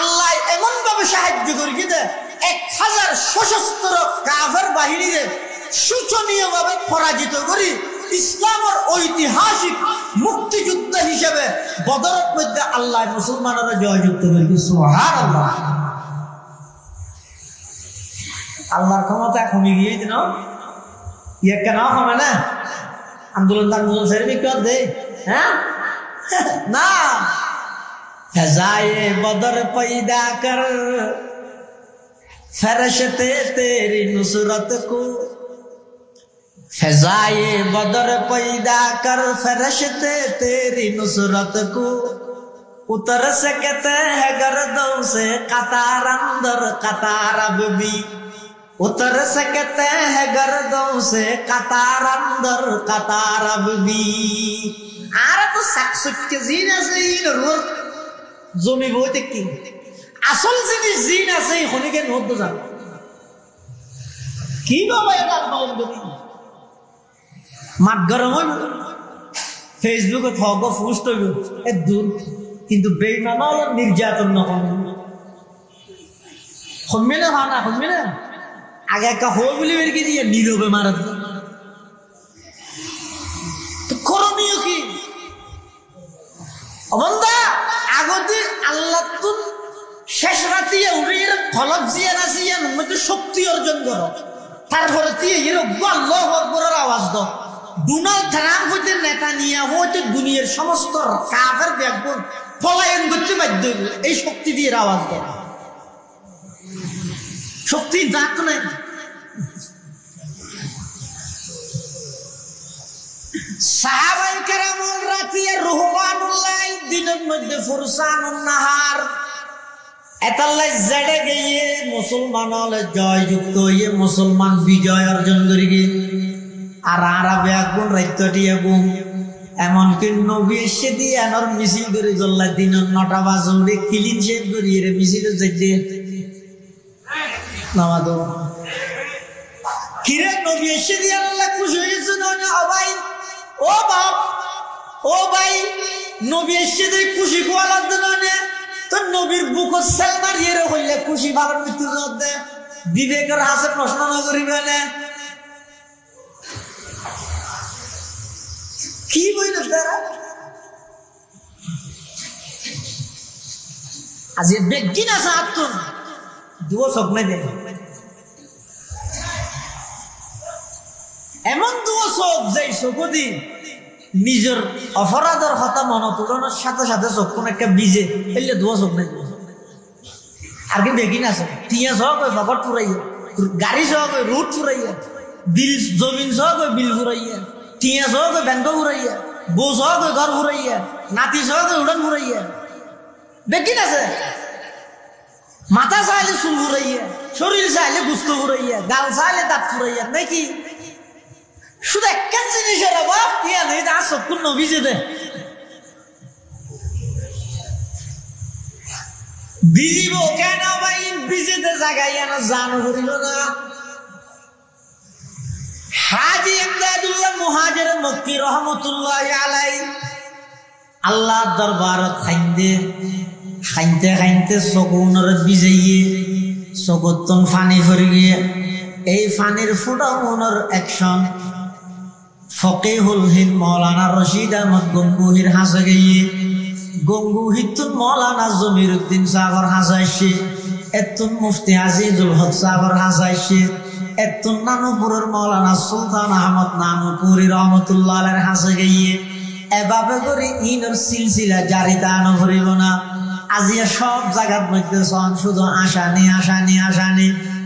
আল্লাহ এমন ভাবে সাহায্য করে কি 1000 সশস্ত্র কাফের বাহিনীকে শোচনীয় ভাবে পরাজিত করি ইসলামের ঐতিহাসিক মুক্তিযুদ্ধ হিসেবে বদরের মধ্যে আল্লাহ মুসলমানরা জয়যুক্ত করেছে সুবহানাল্লাহ আল্লাহর ক্ষমতা কমে গিয়েছে না ইয়ে কেন হবে না আন্দোলন সেরমি কর দে হ্যাঁ না फज़ाए बदर पैदा कर फरिश्ते तेरी नुसरत को फज़ाए बदर पैदा कर फरिश्ते तेरी नुसरत को उतर सकते हैं गर्दों से कतार अंदर कतार अब भी उतर सकते हैं गर्दों से कतार अंदर कतार अब भी आरा तो सक्सुट के जीने से ही नरूर জমি বইতে কি আসল জিনিস জিন আছে খনিকে নোট জান কি বাবা এটা বলেন যদি মাঠ গরম হইব ফেসবুকে থগ পোস্ট হইব এ দূর কিন্তু বেঈমান হলো নির্যাতন না খনমেলে হানা খনমেলে আগে একটা হই বলি বের কি দিয়ে নীরবে মারা তো করণীয় কি অবন্দা আগতে আল্লাহ তুন শেষ রাতে উড়িয়ে ফলক জিয়া না জিয়া মধ্যে শক্তি অর্জন করো তারপরে তুই এরকম আল্লাহু আকবারের আওয়াজ দাও ডোনাল্ড ট্রাম্প হইতে নেতানিয়াহু হইতে দুনিয়ার সমস্ত কাফের ব্যাকবোন পলায়ন করতে বাধ্য হইল এই শক্তি দিয়ে আওয়াজ দাও শক্তি দাঁত নাই সাহাবায়ে কেরামুল রাতিয়া রুহবানুল্লাহ দিনের মধ্যে ফুরসানুন নাহার এতাল্লাই জেডে গিয়ে মুসলমান হলে জয়যুক্ত হয়ে মুসলমান বিজয় অর্জন করি গিয়ে আর আরবে আগুন রাইতটি আগুন এমনকি নবী এসে দিয়ে আনার মিছিল করে জল্লা দিন 9টা বাজে ক্লিন শেভ করি এর মিছিল যাইতে নামাদো কিরে নবী এসে দিয়ে আল্লাহ খুশি হয়েছে না ভাই ও বাপ ও ভাই নবী এসে দিয়ে খুশি খোয়া লাগতো না তো নবীর বুক সেল মারিয়ে হইলে খুশি ভালো মৃত্যু দে বিবেকের হাসে প্রশ্ন না করিবে না কি বইল তারা আজ বেগিন আছে আত্ম দুও স্বপ্নে দে এমন দুও চোখ যে চকুদি নিজের অপরাধের কথা মনে তুলনার সাথে সাথে চক্ষুন একটা বিজে এলে দুয়া চোখ নাই আর কি দেখি না আছে টিয়া সহ কই পকেট পুরাইয়া গাড়ি সহ কই রুট পুরাইয়া বিল জমিন সহ কই বিল পুরাইয়া টিয়া সহ কই ব্যাংক পুরাইয়া বউ সহ কই ঘর পুরাইয়া নাতি সহ কই উড়ান পুরাইয়া দেখি না আছে মাথা চাইলে চুল পুরাইয়া শরীর চাইলে গুস্ত পুরাইয়া গাল চাইলে দাঁত পুরাইয়া নাকি শুধু একটা জিনিসের অভাব টিয়া নেই তা চক্ষুর নভিজে দে বিজিব কেন ভাই বিজেতে জাগাইয়া না জানো করিল না হাজী ইমদাদুল্লাহ মুহাজির মক্কি রহমাতুল্লাহ আলাইহি আল্লাহ দরবারত খাইতে খাইতে চকুনের বিজাইয়ে চকুতন ফানি ভরি গিয়ে এই ফানির ফুটা মনের অ্যাকশন ফকিহুল হিন্দ মাওলানা রশিদ আহমদ গঙ্গুহির হাসে গিয়ে গঙ্গুহিতুন মাওলানা জমিরউদ্দিন সাগর হাসাইছে এতুন মুফতি আজিজুল হক সাগর হাসাইছে এতুন নানুপুরের মাওলানা সুলতান আহমদ নানুপুরি রহমতুল্লাহ আলাইহির হাসে গিয়ে এভাবে করে ইনর সিলসিলা জারি দান করিব না আজিয়া সব জায়গার মধ্যে সন শুধু আসানি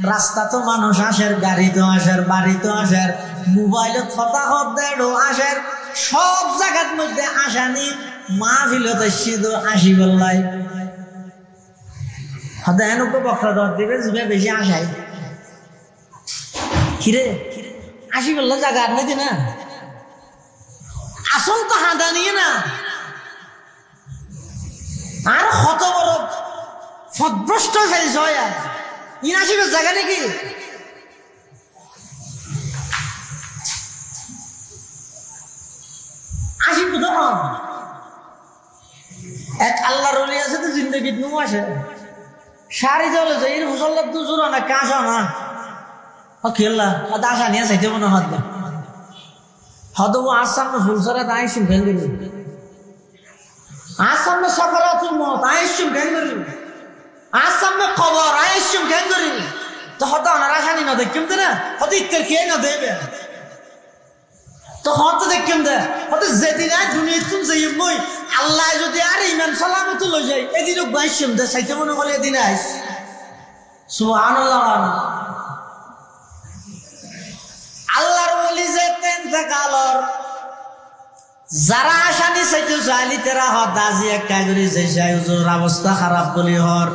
রাস্তা তো মানুষ আসের গাড়ি তো আসের বাড়ি তো আসের মোবাইল হতাহত দেড়ও আসের সব জায়গার মধ্যে আসানি মাহফিলত শুধু আসি বললাই হতে এনুকে বক্তা দর দিবে যে বেশি আসাই কিরে আসি বললে জায়গা আর নাকি না আসল তো হাঁদা নিয়ে না আর কত বড় ফদভ্রষ্ট ফেলছ ইনাসিবের জায়গা নাকি আসিব তখন এক আল্লাহর ওলি আছে তো জিন্দগিত নু আসে সারি দলে যে এর মুসল্লা দুজুর না কাঁসা না ও খেললা দাসা নিয়ে চাইতে মনে হত হয়তো আজ সামনে ফুলসরা তাই শুন ফেল দিল আজ সামনে সফরাতুল মত আইসুম কেন করি আজ সামনে কবর আইসুম কেন করি তো হয়তো রাসানি না দেখুন তো না হয়তো ইত্তের খেয়ে না দেবে তো হয়তো দেখুন দে হয়তো যেদিন আয় দুনিয়া তুমি যাই মই আল্লাহ যদি আর ইমান সালামত লই যায় এদিন বাইসুম দে চাইতে মনে করলে এদিন আইস সুবহানাল্লাহ আল্লাহর ওলি যে তেন্তাকালর যারা আসানি চাইতে চাইলি তেরা হদাজি একটা করে যাই হুজুর অবস্থা খারাপ বলি হর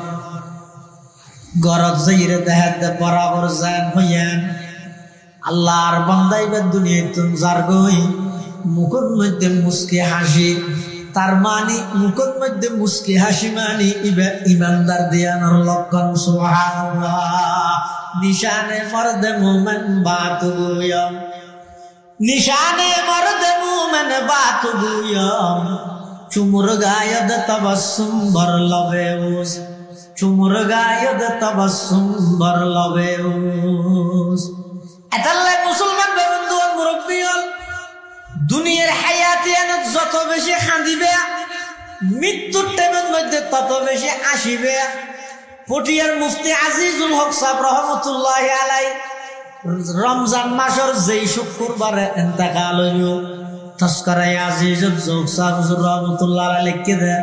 গরত যাইরে দেখাতে বরাবর যান হইয়ান আল্লাহর বান্দাইবে দুনিয়ায় তুম যার গই মুখের মধ্যে মুস্কি হাসি তার মানে মুখের মধ্যে মুস্কি হাসি মানে ইমানদার দিয়ানোর লক্ষণ সুবহানাল্লাহ নিশানে মর্দে মুমিন বাতুগুয়ম নিশানে মর্দে মুমিন বাতুগুয়ম চুমুর গায়দ তবসুম ভর লবেউস চুমুর গায়দ তবসুম ভর লবেউস এতাল্লাহ মুসলমান বন্ধু মুরব্বী হল দুনিয়ার হায়াতিয়ানত যত বেশি খাঁদিবে মৃত্যুর টাইমের মধ্যে তত বেশি আসিবে পটিয়ার মুফতি আজিজুল হক সাহেব রহমতুল্লাহ আলাই রমজান মাসের যেই শুক্রবারে ইন্তেকাল হইল তস্করায় আজিজুল হক সাহেব রহমতুল্লাহ আলাই লিখে দেয়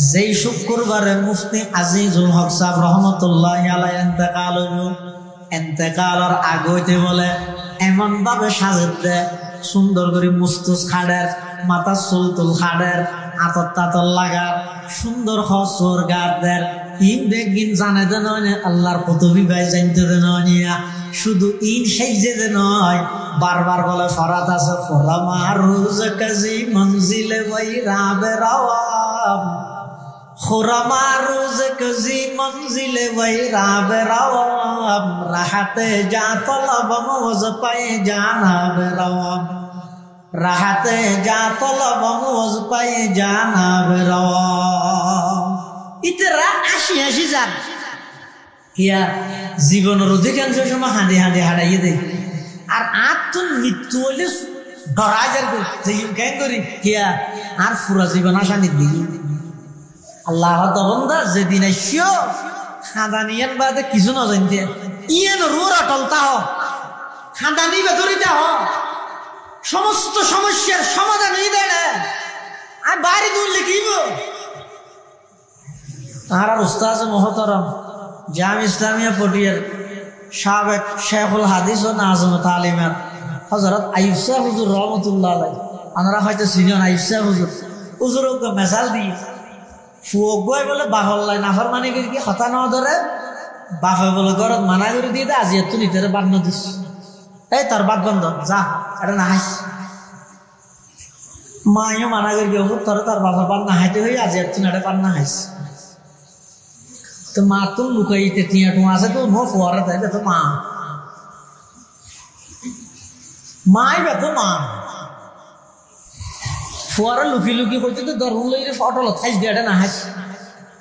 যেই শুক্রবারে মুফতি আজিজুল হক সাহেব রহমতুল্লাহ আলাই ইন্তেকাল হইল ইন্তেকালের আগতে বলে এমন ভাবে সাজে দেয় সুন্দর করে মুস্তুস খাড়ের মাথা চুলতুল খাড়ের আতর তাতর লাগার সুন্দর হসর গাদের ইন বেগিন জানে দে নয় আল্লাহর কতবি ভাই জানতে দে নয় শুধু ইন সাইজে দে নয় বারবার বলে ফরাত আছে ফরামা রোজ কাজি মঞ্জিলে ভাই রাবে রাওয়াম খোরামা রোজ কাজি মঞ্জিলে ভাই রাবে রাওয়াম রাহাতে যা তলব মোজ পায়ে জানাবে রাওয়াম রাহাতে যা তলব মোজ পায়ে জানাবে রাওয়াম ইতরা আসি যান হিয়া জীবনের অধিকাংশ সময় হাঁদে হাঁটাইয়ে দেয় আর আত্ম মৃত্যু হইলে ডরাই যার কেন করি হিয়া আর পুরা জীবন আসানি দিই আল্লাহ বন্ধা যেদিন আসিও খাঁদানিয়ান বাদে কিছু না জানতে ইয়েন রুর অটলতা হ খাঁদানি বেদরিতা হ সমস্ত সমস্যার সমাধান হয়ে দেয় না আর বাইরে দূর লিখিব আর উস্তাদ মহতরম জাম ইসলামিয়া পটিয়ার সাবেক শেখুল হাদিস ও নাজম তালিমের হযরত আইয়ুব শাহ হুজুর রহমাতুল্লাহ আলাইহি আমরা হয়তো চিনেন আইয়ুব শাহ হুজুর হুজুরকে মেসাল দিই ফুয়ক বই বলে বাহল্লাই নাফরমানি করে কি হতা না ধরে বাপে বলে ঘরত মানা করে দিয়ে দেয় আজি এত নিতে বাদ দিস এই তোর বাদ বন্ধ যা এটা না হাস মাইও মানা করে গিয়ে তোর তার বাবার বাদ না হাইতে হয়ে আজি এত এটা বাদ না হাস তো মা তো লুকাইতে টিয়া টুয়া আছে তো নো ফোয়ারা তাই তো মা মাই বেতো মা ফোয়ারা লুকি লুকি করছে তো দরুন লইলে ফটল খাইস দিয়ে এটা না হাস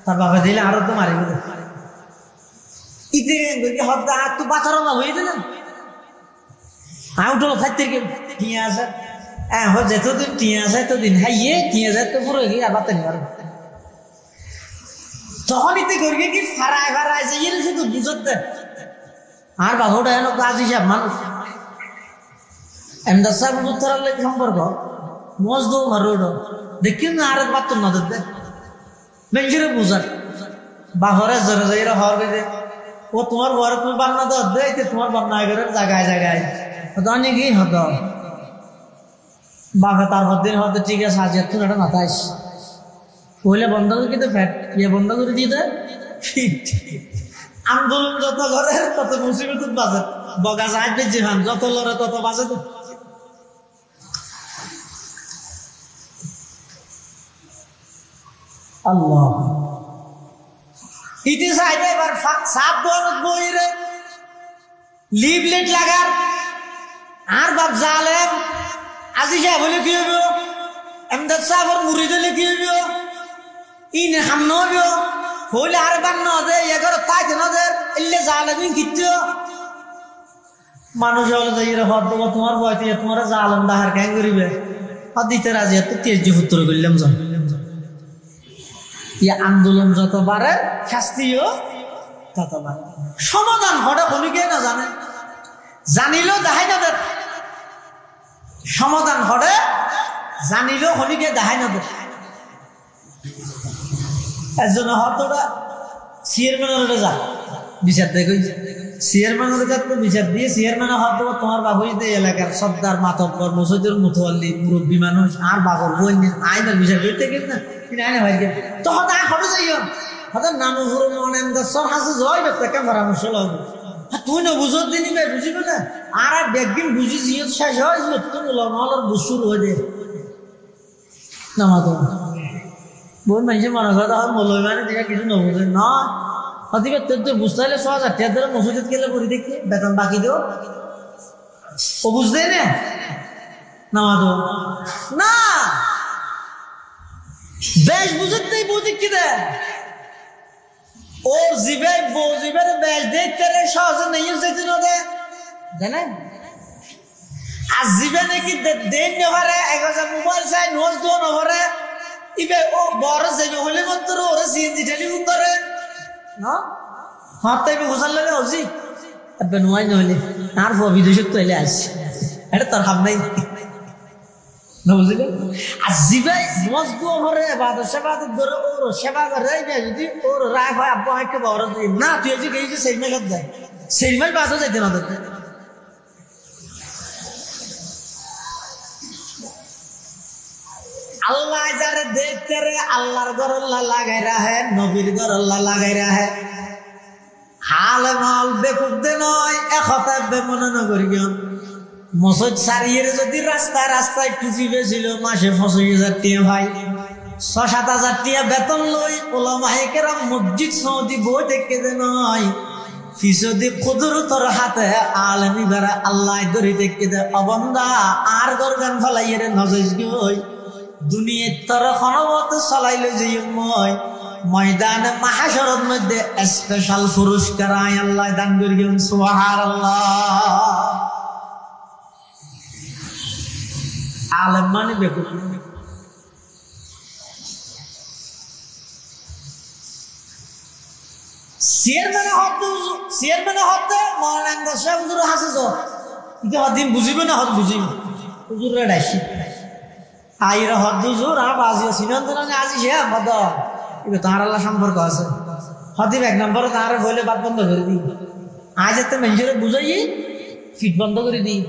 তার বাবা দিলে আরো তো মারি বলে ইতে হদ্দা হাত তো বাঁচারো না হয়ে না উঠলো খাইতে টিয়া আছে হ্যাঁ যেতদিন টিয়া আছে এতদিন হাইয়ে টিয়া যায় তো পুরো গিয়ে আবার তেন তখন ইতে করি কি ফারায় ফারায় যে শুধু বুঝতে আর বাবুটা এলো কাজ হিসাব মানুষ এমদাদ সাহেব উত্তরার লেগে সম্পর্ক মজদু রোড দেখি না আর বাত না দেখতে বেঞ্জিরে বুঝার বাহরে জরে জরে হওয়ার বেঁধে ও তোমার ঘরে তুমি বান্না দাও দেখতে তোমার বান্না ঘরের জায়গায় জায়গায় অনেকই হতো বাপে তারপর দিন হয়তো ঠিক আছে আজ এত এটা না তাইস পহলে বন্ধ করে কিন্তু ফ্যাট ইয়ে বন্ধ করে দিয়ে দেয় আন্দোলন যত করে তত মুসিবত বাজে বগা যায় বেঁচে খান যত লড়ে তত বাজে তো আল্লাহ ইতি সাইডে এবার সাত বইরে লিভলেট লাগার আর বাপ জালেম আজি সাহেব হলে কি হইব এমদাদ সাহেবের মুড়ি দিলে কি হইব ইনে হাম নহব হইলে আর বান নদে এগারো তাই নদের এলে জালেমিন কিচ্ছু মানুষ হলে যাই হদ দেবো তোমার বয়তে তোমার জালেম দাহার ক্যাং করিবে আর দিতে রাজি এত তেজি উত্তর করলাম যান ইয়া আন্দোলন যত বাড়ে শাস্তিও তত বাড়ে সমাধান হঠাৎ অনেকে না জানে জানিলেও দেখাই না দেয় সমাধান হরে জানিলেও হনিকে দেখাই না দেয় একজন হতটা চেয়ারম্যানের যা বিচার দেয় চেয়ারম্যানের কাছে বিচার দিয়ে চেয়ারম্যানের হত তোমার বাবুই এলাকার সর্দার মাতব্বর মসজিদের মুতোয়াল্লি মুরব্বী মানুষ আর বাবুর বই আইনের বিচার করতে গেল না তিনি আইনে ভাই গেল তো হতে হতে যাইও হতে নাম ঘুরে অনেক সর হাসে জয় ব্যক্তি পরামর্শ লাগবে তুই না বুঝো দিনই ভাই বুঝিবে না আর একদিন বুঝি জিও শেষ হয় তুমি লমালের বুসুর হয়ে যায় না মাতো বোন মানুষের মনে কথা হয় মলয় মানে দেখা কিছু নবুঝে না অতিবে তোর তো বুঝতে হলে ৬০০০ টাকা ধরে মসজিদ গেলে পড়ি দেখি বেতন বাকি দেও ও বুঝতে না মাতো না বেশ বুঝতেই বৌদিক কি দেয় ও জিবে বউ জিবের বেশ দেখতে সহজে নেই যেতে না দে জানেন আর জিবে নাকি দেন নেভারে ১০০০ মোবাইল চাই নোজ দো নেভারে ইবে ও বড় যাবে হলে মাত্র ওরা সিএনজি টেলিফোন করে না হাতে বি ঘোষাল লাগে হজি আবে নয় নইলে আর বিদেশে তো এলে আসছে এটা তোর হাম নাই না বুঝলে আর জিবে নোজ দো ভরে বাদ সেবা ধরে ওর সেবা করে যদি ওর রাগ হয় আব্বা হাইকে বড় না তুই যে গেছি সেই মেলত যায় সেই মেল বাদও যাইতে না ধরতে আল্লাহ যারে দেখতে রে আল্লাহর ঘর আল্লাহ লাগাই রাহে নবীর ঘর আল্লাহ লাগাই রাহে হাল মাল বেকুবদে নয় একতা বেমনে নগরি গিয়ন মসজিদ সারিয়ে যদি রাস্তায় রাস্তায় টুপি বেছিল মাসে ২৫,০০০ টাকা ভাই ৬-৭,০০০ টাকা বেতন লই ওলামায়ে কেরাম মসজিদ সৌদি বই থেকে যে নয় ফিসদি কুদরতর হাতে আলেমি বেড়া আল্লাহ ধরে দেখতে দে অবন্দা আর গরগান ফলাইয়ে রে নজজ গই দুনিয়ার তর খনবত চলাইলে যে মই ময়দানে মাহাশরের মধ্যে স্পেশাল পুরস্কার আয় আল্লাহ দান করিয়েন সুবহানাল্লাহ আলেম মানে বেকুব চেয়ারম্যানে হতে মৌলানা সাহেব হুজুর হাসে তো কিন্তু হদিন বুঝিবে না হদ বুঝিবে হুজুরে ডাইছি আইরা হদ হুজুর আর বাজিও সিনন্দনে আজি সে হদ এবে তার আল্লাহ সম্পর্ক আছে হদিব 1 নম্বরে তার বলে বাদ বন্ধ করে দিই আজ এত মেঞ্জুরে বুঝাই ফিট বন্ধ করে দিই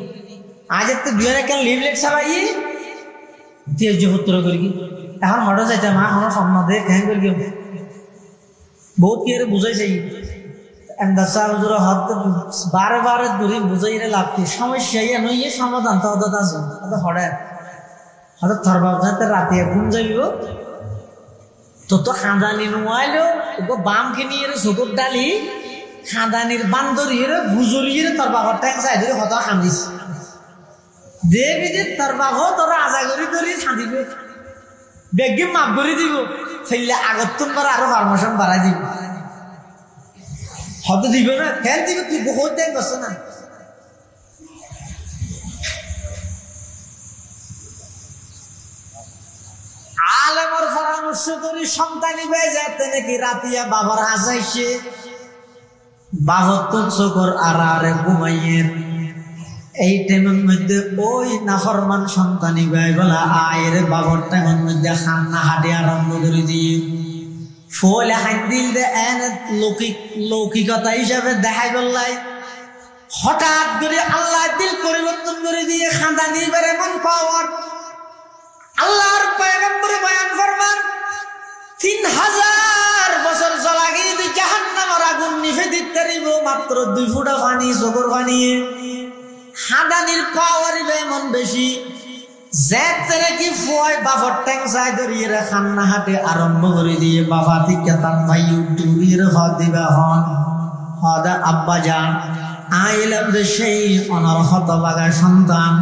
আজ এত দুয়ারে কেন লিভলেট ছাড়াই তেজপত্র করি এখন হঠাৎ যাইতে মা আমার সামনে দেখ হ্যাঁ করি বহুত কি বুঝাইছে বারে বারে দূরে বুঝাইলে লাভ কি সমস্যা ইয়ে নইয়ে সমাধান তো হঠাৎ আছে হঠাৎ হঠাৎ থরবা রাতে ঘুম যাইব তো খাঁদানি নোয়াইলো বাম কিনি চকুর ডালি খাঁদানির বান্দরির বুজুরির তোর বাবার টাইম চাই ধরে হত খাঁদিস দেবী দে তোর বাবা তোর আজা করি ধরি খাঁদিবে বেগে মাপ করে দিব ফেললে আগত তোমার আরো পারমিশন বাড়াই দিব হত দিব না ফেল দিব তুই বহুত দেখ বস না আলেমর পরামর্শ করি সন্তানি হয়ে যাতে নাকি রাতিয়া বাবার হাসাইছে 72 চকর আরে ঘুমাইয়ে এই টাইমের মধ্যে ওই নাফরমান সন্তানি ভাই বলা আয়ের বাবার টাইমের মধ্যে খান্না হাঁটি আরম্ভ করে দিয়ে ফলে হাত দিল দে লৌকিকতা হিসাবে দেখাই বললাই হঠাৎ করে আল্লাহ দিল পরিবর্তন করে দিয়ে খাঁদানি বেড়ে এমন পাওয়ার আল্লাহর পয়গম্বরে বয়ান ফরমান 3000 বছর জ্বালাগিয়ে তুই জাহান্নামের আগুন নিভে দিতে পারিব মাত্র 2 ফুটা পানি চোখের পানিয়ে হাঁদানির পাওয়ার এমন বেশি যেতে কি ফয় বাবার ট্যাং চাই ধরিয়ে খান্না হাতে আরম্ভ করে দিয়ে বাবা থেকে তার ভাই ইউটিউবের হদ দিবা হন হদা আব্বা যান আইলাম যে সেই অনর্হত বাগা সন্তান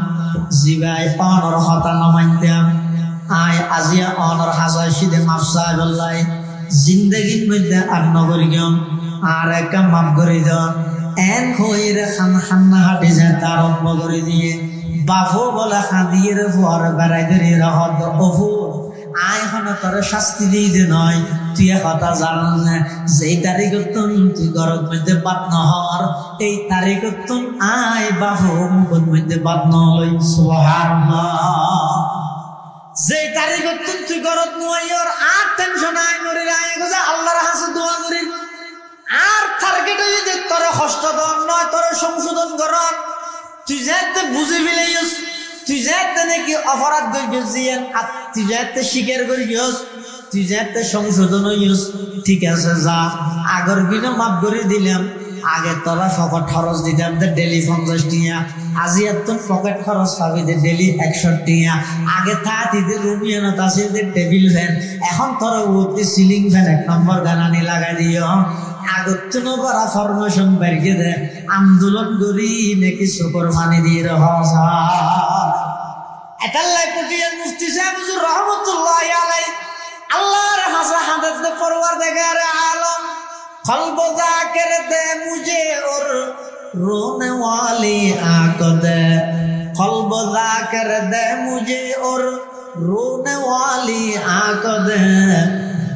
জিবাই অনর্হতা নমাইতাম আয় আজিয়া অনর হাজার সিদে মাফসা বললাই জিন্দগির মধ্যে আর নগরী গম আর একটা মাফ করে দেন এন হইরে খান্না হাটে যায় তার আরম্ভ করে দিয়ে বাফু বলে খাঁদিয়ে পর বেড়াই ধরিয়ে হদ অফু আয় এখন তোর শাস্তি দিয়ে নয় তুই কথা জানান না যেই তারিখত তুই ঘরের মধ্যে বাদ নহর এই তারিখত আয় বাফু মুখের মধ্যে বাদ নহলই সুবহানাল্লাহ যেই তারিখত তুই ঘরত নোয়াইর আর টেনশন আয় মরে আয় গোজা আল্লাহর হাসে দোয়া করি আর টার্গেট হই যে তোর কষ্ট দন নয় তোর সংশোধন করন তুই যাতে বুঝে ফেলাইস তুই যাতে নাকি অপরাধ করিস আর তুই যাতে স্বীকার করিস তুই যাতে সংশোধন হইস ঠিক আছে যা আগর কিনে মাফ করে দিলাম আগে তোরা পকেট খরচ দিতাম ডেলি 50 টিয়া আজি এত পকেট খরচ পাবি ডেলি 100 টিয়া আগে থাকতে রুমিয়ানো তাসির টেবিল ফ্যান এখন তোর ওতে সিলিং ফ্যান 1 নম্বর গানানি লাগাই দিও আগত নবরা ফরমেশন বেরিয়ে দে আন্দোলন করি নাকি শুকর মানি দিয়ে রহসা এটাল্লাই পটিয়ার মুফতি সাহেব হুজুর রহমাতুল্লাহি আলাইহি আল্লাহর হাসা হাদাত পরওয়ারদিগার আলম কলব যাকির দে মুঝে और रोने वाली आंख दे कल्ब जाकिर दे मुझे और रोने वाली आंख दे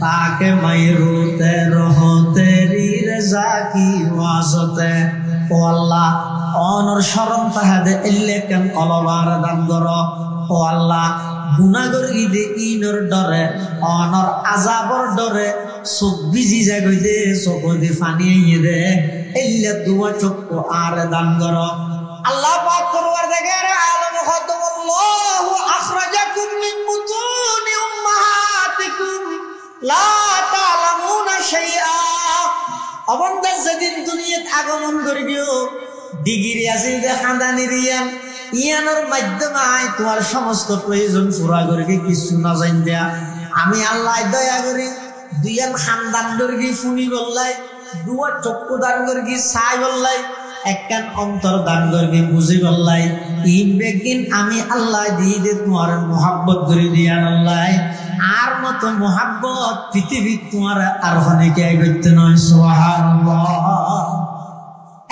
ताकि मैं रोते रहो तेरी रजा की वास्ते ओ अल्लाह অনর শরম তাহাদে ইল্লেকেন কলবার দান করো ও আল্লাহ গুনাহগার ইদে ইনর ডরে অনর আযাবর ডরে চোখ ভিজি যায় গইদে চোখ দি পানি আইয়ে দে ইল্লা দুয়া চোখ আর দান করো আল্লাহ পাক পরওয়ারদিগার আলম খাদাল্লাহু আখরাজাকুম মিন বুতুনি উম্মাহাতিকুম লা তা'লামুনা শাইআ অবন্দা যেদিন দুনিয়াত আগমন করিও ডিগ্রি আছে যে খানদানি রিয়ান ইয়ানোর মাধ্যমে আয় তোমার সমস্ত প্রয়োজন পুরা করবে কিছু না জান দেয়া আমি আল্লাহ দয়া করি দুইয়ান খানদান করবি ফুনি বললাই দুয়া চক্ষু দান করবি ছাই বললাই একখান অন্তর দান করবি বুঝি বললাই ইন বেগিন আমি আল্লাহ দিয়ে দে তোমার মোহাব্বত করে দিয়ান আল্লাহ আর মতো মোহাব্বত পৃথিবী তোমার আর অনেকে করতে নয় সুবহানাল্লাহ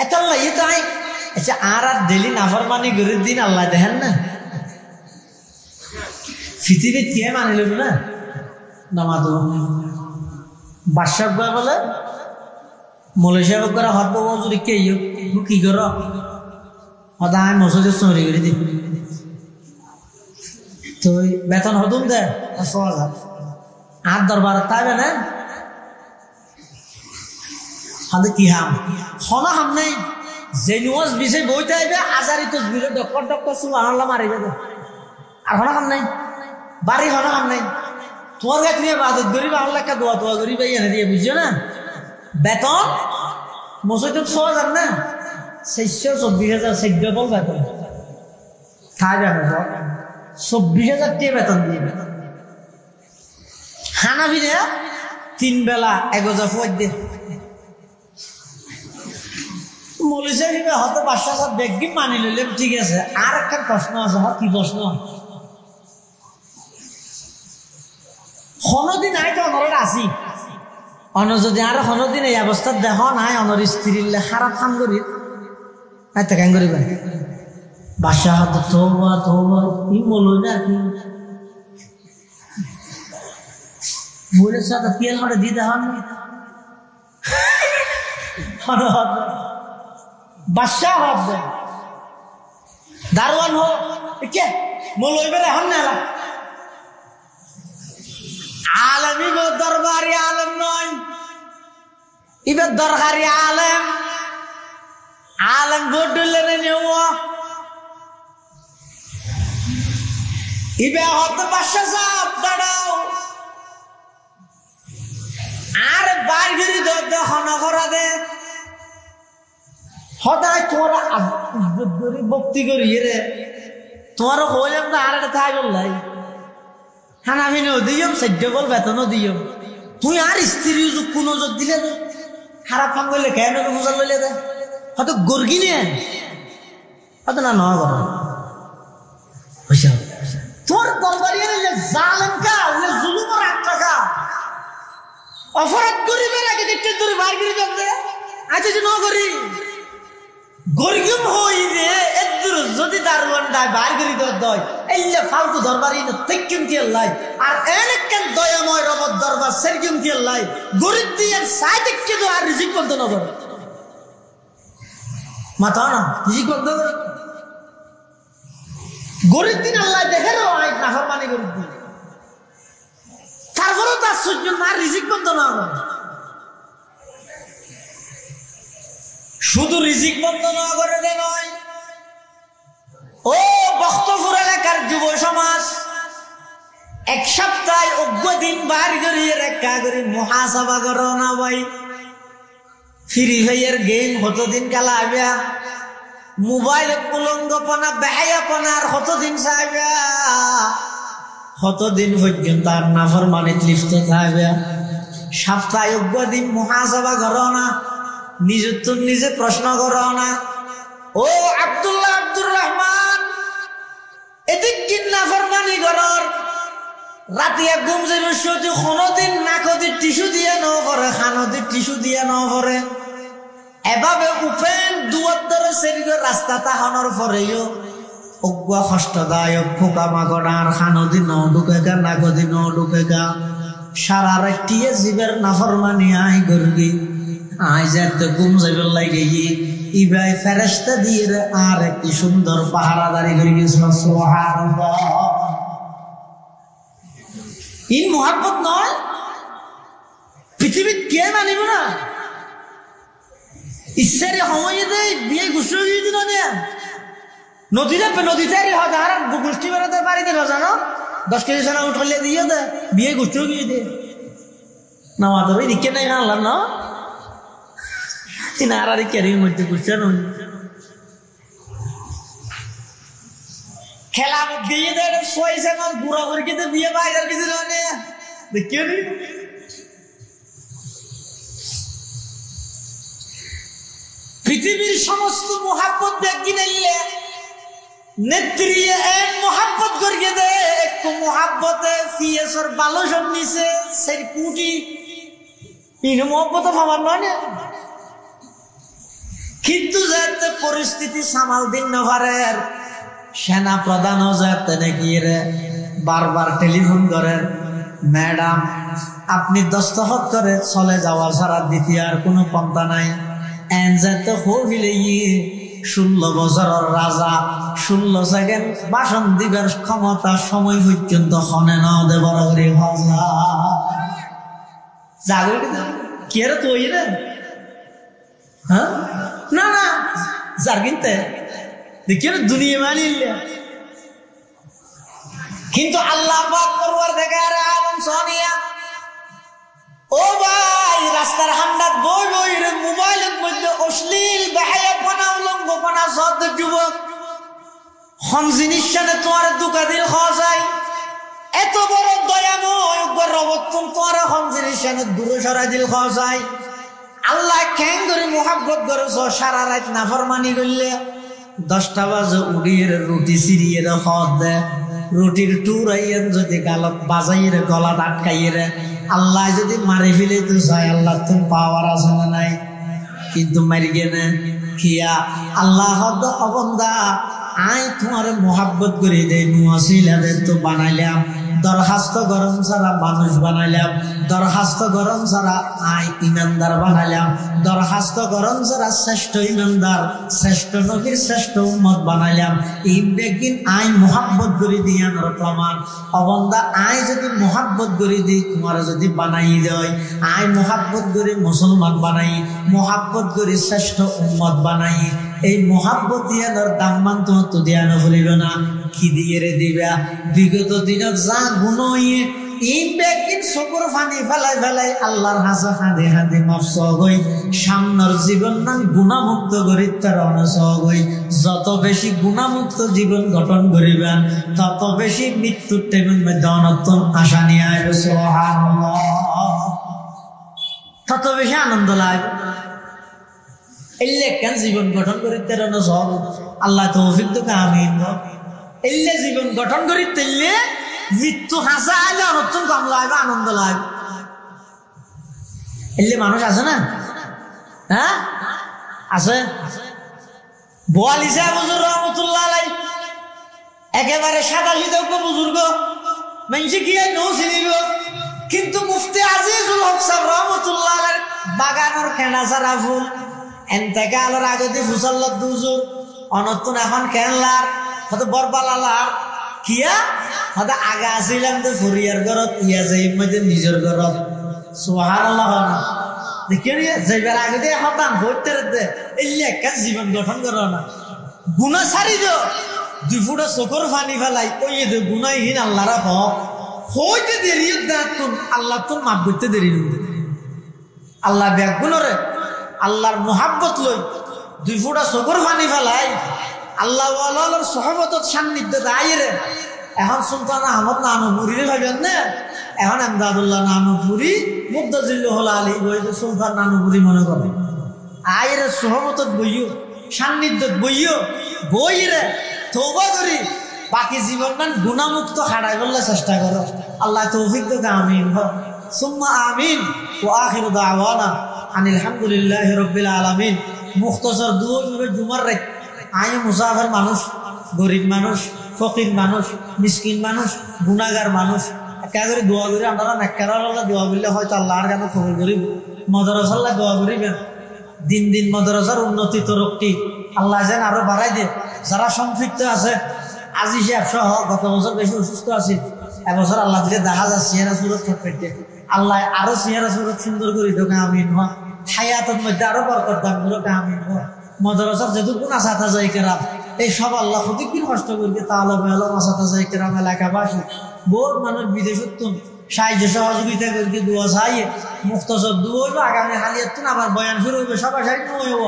এত আল্লাহ ইয়ে তাই আচ্ছা আর ডেলি নাফরমানি করে দিন আল্লাহ দেখেন না পৃথিবী কে মানে লব না নামাজ বাদশাহ বলে মলেশিয়া করে হত মজুরি কে কি কর সদায় মসজিদে চুরি করে দি তো বেতন হতুম দে 6,000 আর দরবার তাইবে না হাতে কি হাম হনা হাম নাই জেনুয়াস বিছে বইতে আইবে আজারি তো বিলে ডক্টর ডক্টর সুবহানাল্লাহ মারিবে আর হনা হাম নাই বাড়ি হনা হাম নাই তোমার কাছে নিয়ে বাদত করিবা আল্লাহ কা দোয়া দোয়া করিবা এনে দিয়ে বুঝছো না বেতন মসজিদে ৬০০০ না ৬২৪,০০০ সেদ্ধ বল বেতন খাই যাবে ২৪,০০০ টাকা বেতন দিয়ে হানাবি রে 3 বেলা ১০০০ ফুয়াই দে মলিসা দিবে হয়তো ৫০০ ব্যাগি মানি লইলাম ঠিক আছে আর একটা প্রশ্ন আছে কি প্রশ্ন হনদিন আই তো অনরের আসি অন যদি আর হনদিন এই অবস্থা দেখ নাই অনর স্ত্রীর খারাপ কাম করি আইতে কেন করিবা বাসা হাতে তোবা তোবা কি বলো না কি বলে সাথে তেল হটে দিতে হন বাসা হবে দারোয়ান হো কে মলইবে হন না আলম ইবে দরবারি আলম নয় ইবে দরকারি আলম আলম বডলে নেও ইবে হতে বাসা সাহেব দাঁড়াও আর বাইরে হন করা দে হঠাৎ তোমরা ভক্তি করি রে তোমার হইলাম না আর একটা থাই বললাই হ্যাঁ আমি দিও সহ্য বল বেতনও দিও তুই আর স্ত্রী কোনো যোগ দিলে খারাপ কাম করলে কেন বুঝার লইলে দে হয়তো গর্গি নিয়ে হয়তো না নয় কথা তোর দরবারি জালেম কা জুলুমের হাত টাকা অপরাধ করিবে নাকি দেখতে তোর বার করে যাবে আজ যে ন করি গরিম হই রে এদুর যদি দারওয়ান দায় বার করে দয় এইলে ফালতু দরবারি না তেকিম কি লাই আর এনেকেন দয়াময় রব দরবার সেরকিম কি লাই গরিব দিয়ে সাইতে কি তো আর রিজিক বন্ধ না করে মাথা না রিজিক বন্ধ গরিব দিন আল্লাহ দেখে রে আই নাফরমানি গরিব দিন তারপরে তার সহ্য না রিজিক বন্ধ না করে শুধু রিজিক বন্ধ না করে দে নয় ও বক্তপুর এলাকার যুব সমাজ এক সপ্তাহ অজ্ঞ দিন বার করিয়ে রেখা করি মহাসভা করো না ভাই ফ্রি ফায়ার গেম কতদিন খেলা হবে মোবাইল কুলঙ্গপনা বেহায়াপনার কতদিন চাইবে কতদিন পর্যন্ত আর নাফরমানিত লিপ্ত থাকবে সপ্তাহ অজ্ঞ দিন মহাসভা করো না নিজের তো নিজে প্রশ্ন করো না ও আব্দুল্লাহ আব্দুর রহমান এদিক কি নাফরমানি করর রাতিয়া ঘুম যাবে শুধু কোনদিন নাকদি টিস্যু দিয়ে ন করে খানদি টিস্যু দিয়ে ন করে এভাবে উপেন দুয়ার ধরে সেদিকে রাস্তা তাহানোর পরেও অগুয়া কষ্টদায়ক পোকা মাকড়ার খানদি ন ঢুকেগা নাকদি ন ঢুকেগা সারা রাত্রিয়ে জীবের নাফরমানি আই করবি আই যাতে ঘুম যাবে লাগে ইবাই ফেরেশতা দিয়ে আর একটি সুন্দর পাহারাদারি করে গেছিল সুবহানাল্লাহ ইন মোহাব্বত নয় পৃথিবীর কে মানিব না ঈশ্বরে সময় দেয় বিয়ে গোষ্ঠী দিয়ে দিল নদীতে হাজার গোষ্ঠী বেরোতে পারি দিল জানো 10 কেজি সোনা উঠলে দিয়ে দে বিয়ে গোষ্ঠীও দিয়ে দে না মাধব দিকে নাই আনলাম না আর ক্যারির মধ্যে গোষ্ঠী খেলা দিয়ে দেয় শোয়াইছে না বুড়া করে কিন্তু বিয়ে বাইরের কিছু দেখিও নি পৃথিবীর সমস্ত মোহাব্বত দেখি নাইলে নেত্রী এক মোহাব্বত করিয়ে দে একটু মোহাব্বতে ফিয়েসর বালো সব নিছে সেই কুটি ইন মোহাব্বত ভাবার নয় না কিন্তু যাতে পরিস্থিতি সামাল দিন না পারে সেনা প্রধানও যাতে নাকি রে বারবার টেলিফোন করেন ম্যাডাম আপনি দস্তখত করে চলে যাওয়া ছাড়া দ্বিতীয় আর কোনো পন্থা নাই এন যাতে হইলে 16 বছরের রাজা 16 সেকেন্ড ভাষণ দিবার ক্ষমতা সময় পর্যন্ত হনে না দে বড় করে ভাজা জাগরে কি রে তুই রে হ্যাঁ না না যার কিনতে দেখি দুনিয়া মানিলে কিন্তু আল্লাহ পাক পরওয়ারদিগার আলম সোনিয়া ও ভাই রাস্তার হান্ডাত বই বই রে মোবাইলের মধ্যে অশ্লীল বেহায়াপনা উলঙ্গপনা সদ যুবক হন জিনিস সাথে তোমার দুকা দিল খাওয়া যায় এত বড় দয়াময় রবত্তম তোমার হন জিনিস সাথে দূরে সরাই দিল খাওয়া যায় আল্লাহ খ্যাং করে মোহাব্বত করেছ সারা রাত নাফরমানি করলে 10টা বাজে উড়িয়ে রুটি সিরিয়ে খাওয়া দেয় রুটির টুর আইয়েন যদি গালত বাজাইয়ে গলা আটকাইয়ে আল্লাহ যদি মারি ফেলে তো চাই আল্লাহ তুমি পাওয়ার আছে না নাই কিন্তু মারি গেনে খিয়া আল্লাহ অবন্দা আই তোমার মোহাব্বত করে দেয় নুয়াশিলাদের তো বানাইলাম দরখাস্ত গরম ছাড়া মানুষ বানাইলাম দরখাস্ত গরম ছাড়া আই ইমানদার বানাইলাম দরখাস্ত গরম ছাড়া শ্রেষ্ঠ ইমানদার শ্রেষ্ঠ নবীর শ্রেষ্ঠ উম্মত বানাইলাম এই বেগিন আই মোহাব্বত করে দিয়ানোর প্রমাণ অবন্দা আই যদি মোহাব্বত করে দিই তোমার যদি বানাই দেয় আই মোহাব্বত করে মুসলমান বানাই মোহাব্বত করে শ্রেষ্ঠ উম্মত বানাই এই মোহাব্বত দিয়ানোর দাম্মান তোমার তো দিয়ানো ভুলিল না কি দিয়ে রে দিবা বিগত দিনত যা গুণ এই বেগিন চকুর ফানি ফেলাই ফেলাই আল্লাহর হাসা হাঁদে হাঁদে মাফ হই সামনের জীবন নাম গুণামুক্ত করি তার অনসহ হই যত বেশি গুণামুক্ত জীবন গঠন করিবেন তত বেশি মৃত্যুর টেবিল মধ্যে অনর্তন আশা নিয়ে আসবে সুবহানাল্লাহ তত বেশি আনন্দ লাগবে এলে কেন জীবন গঠন করি তার অনসহ আল্লাহ তৌফিক তো আমিন এলে জীবন গঠন করি তেললে মৃত্যু হাসা আইলে অনর্থন কম লাগবে আনন্দ লাগবে এলে মানুষ আছে না হ্যাঁ আছে বোয়ালি সাহেব হুজুর রহমতুল্লাহ আলাই একেবারে সাদা সিধজ্ঞ বুজুর্গ মানুষে কি নৌ চিনিব কিন্তু মুফতি আজিজুল হক সাহেব রহমতুল্লাহ আলাই বাগানের খেনা ছাড়া ফুল এনতেকে আলোর আগতে ফুসাল্লত দুজুর অনর্থন এখন খেনলার হয়তো বরবালালার কিয়া হয়তো আগা আসিলাম তো ফরিয়ার ঘরত ইয়া যাই মধ্যে নিজের ঘরত সুবহানাল্লাহ দেখি যাইবার আগে দিয়ে হতাম ভরতে রেতে এই একটা জীবন গঠন করো না গুণা ছাড়ি দিও 2 ফুটা চোখর পানি ফেলাই ওই দে গুণাহীন আল্লাহর হইতে দেরি তুন আল্লাহ তোর মাপ করতে দেরি আল্লাহ ব্যাগ গুণরে আল্লাহর মোহাব্বত লই 2 ফুটা চোখর পানি ফেলাই আল্লাহ ওয়ালার সহবতত সান্নিধ্যে আইরে এখন সুলতান আহমদ নানুপুরীরে ভাবেন না এখন আমদাদুল্লাহ নানুপুরী মুদ্দাজিল্লাহুল আলী বইতে সুলতান নানুপুরী মনে করে আইরে সহবতত বইও সান্নিধ্যত বইও বইরে তওবা করি বাকি জীবনটান গুণামুক্ত হারাই বললে চেষ্টা করো আল্লাহ তৌফিক তো আমিন সুম্মা আমিন ওয়া আখিরু দাওয়ানা আনিল হামদুলিল্লাহি রাব্বিল আলামিন মুখতাসার দুই জুমার রাত আই মুসাফির মানুষ গরিব মানুষ ফকির মানুষ মিসকিন মানুষ গুনাহগার মানুষ একা করে দোয়া করে আমরা নেককারার আল্লাহ দোয়া করলে হয়তো আল্লাহর কাছে কবুল করিব মাদ্রাসার আল্লাহ দোয়া করিবেন দিন দিন মাদ্রাসার উন্নতি তরক্কি আল্লাহ যেন আরো বাড়াই দেন যারা সম্পৃক্ত আছে আজি সাহেব সহ গত বছর বেশি অসুস্থ আছে এবছর আল্লাহ দিলে দেখা যায় চেহারা সুরত পেটে আল্লাহ আরো চেহারা সুরত সুন্দর করে ঢোকা আমিন হওয়া হায়াতের মধ্যে আরো বরকত দান করে আমিন হওয়া মাদ্রাসার যেটুকুন আসাতা যায় কেরাম এই সব আল্লাহ প্রতিদিন কষ্ট করবে তাহলে আসাতা যায় কেরাম এলাকাবাসী বহুত মানুষ বিদেশত সাহায্য সহযোগিতা করকে দোয়া চাইয়ে মুখতাসর দোয়া হইব আগামী হালিয়াতুন আবার বয়ান শুরু হইবে সবাই সারি হইব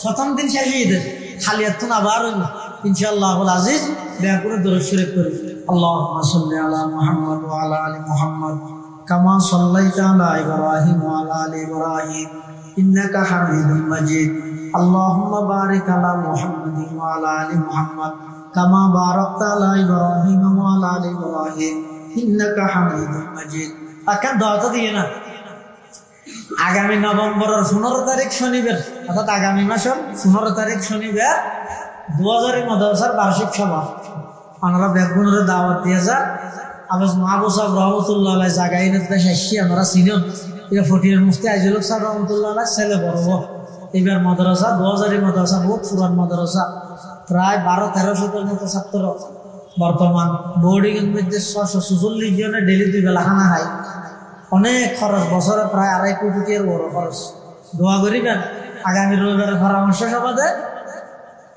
7ম দিন শেষ হয়ে দেয় হালিয়াতুন আবার হইব ইনশাআল্লাহুল আজিজ দয়া করে দরুদ শরীফ করি আল্লাহুম্মা সাল্লি আলা মুহাম্মদ ওয়া আলা আলি মুহাম্মদ কামা সাল্লাইতা আলা ইব্রাহিম ওয়া আলা আলি ইব্রাহিম ইন্নাকা হামিদুম মাজিদ আল্লাহুম্মা বারিক আলা মুহাম্মাদিন ওয়া আলা আলি মুহাম্মদ কামা বারাকতা আলা ইব্রাহিম ওয়া আলা আলি ইব্রাহিম ইন্নাকা হামিদুম মাজিদ আকান দোয়া দিয়ে না আগামী নভেম্বরের 15 তারিখ শনিবার অর্থাৎ আগামী মাসের 15 তারিখ শনিবার 2000 মাদ্রাসার বার্ষিক সভা আমরা বেগুনের দাওয়াত দিয়ে যা আবার মাহবুব সাহেব রহমতুল্লাহ আলাইহি জায়গায় নিতে শেষি আমরা সিনিয়র এটা ফটিয়ার মুফতি আইজুল সাহেব রহমতুল্লাহ আলাইহি ছেলে বড় এবার মাদ্রাসা 2000 মাদ্রাসা বহুত পুরান মাদ্রাসা প্রায় 12-1300 মতো ছাত্র বর্তমান বোর্ডিং এর মধ্যে 646 জনের ডেলি 2 বেলা খানা খায় অনেক খরচ বছরে প্রায় 2.5 কোটি টাকার বড় খরচ দোয়া করিবেন আগামী রবিবারের পরামর্শ সভাতে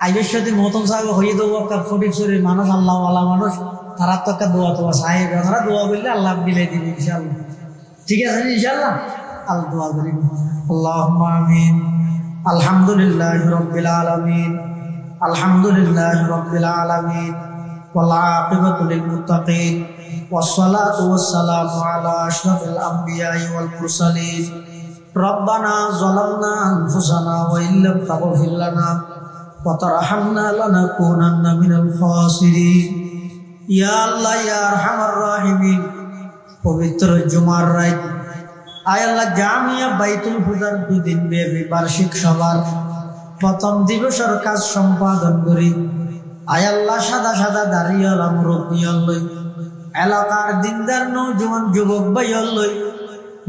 আইবের সাথে মতন সাহেব হয়ে দেবো একটা ফটিক শরীর মানুষ, আল্লাহওয়ালা মানুষ, তারা তো একটা দোয়া তোমার সাহেব, তারা দোয়া করলে আল্লাহ মিলাই দিবে ইনশাআল্লাহ। ঠিক আছে ইনশাআল্লাহ, আল্লাহ দোয়া করি। আল্লাহুম্মা আমিন। আলহামদুলিল্লাহি রাব্বিল আলামিন, আলহামদুলিল্লাহি রাব্বিল আলামিন, ওয়াল আকিবাতু লিল মুত্তাকিন, ওয়াসসালাতু ওয়াসসালামু আলা আশরাফিল আমবিয়াই ওয়াল মুরসালিন। রব্বানা যালামনা আনফুসানা ওয়া ইল্লাম তাগফির লানা ওয়া তারহামনা লানাকুনান্না মিনাল খাসিরিন। ইয়া আল্লাহ ইয়া আরহামার রাহিমিন, পবিত্র জুমার রাত আয় আল্লাহ জামিয়া বাইতুল হুদার 2 দিন ব্যাপী বার্ষিক সভার প্রথম দিবসের কাজ সম্পাদন করি। আয় আল্লাহ সাদা সাদা দাঁড়িয়ালা মুরব্বী লই, এলাকার দিনদার নৌজওয়ান যুবক ভাই লই,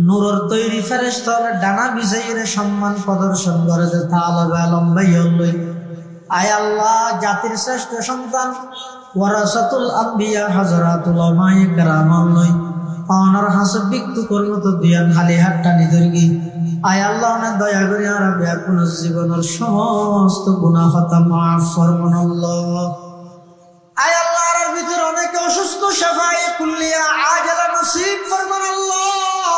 নূরের তৈরি ফেরেশতার ডানা বিছাইয়ে সম্মান প্রদর্শন করে যে তালেবে আলম ভাই লই। আয় আল্লাহ জাতির শ্রেষ্ঠ সন্তান ওয়ারাসাতুল আম্বিয়া হযরতুল উলামায়ে কেরাম লই, অনার হাসব বিক্তু কর্মত দিয়ান খালি হাতটা নিদর্গি। আয় আল্লাহ না দয়া করে আর ব্যাকুল জীবনের সমস্ত গুনাহ খাতা মাফ ফরমান আল্লাহ। আয় আল্লাহ আর ভিতর অনেক অসুস্থ শাফায়ে কুল্লিয়া আজলা নসিব ফরমান আল্লাহ।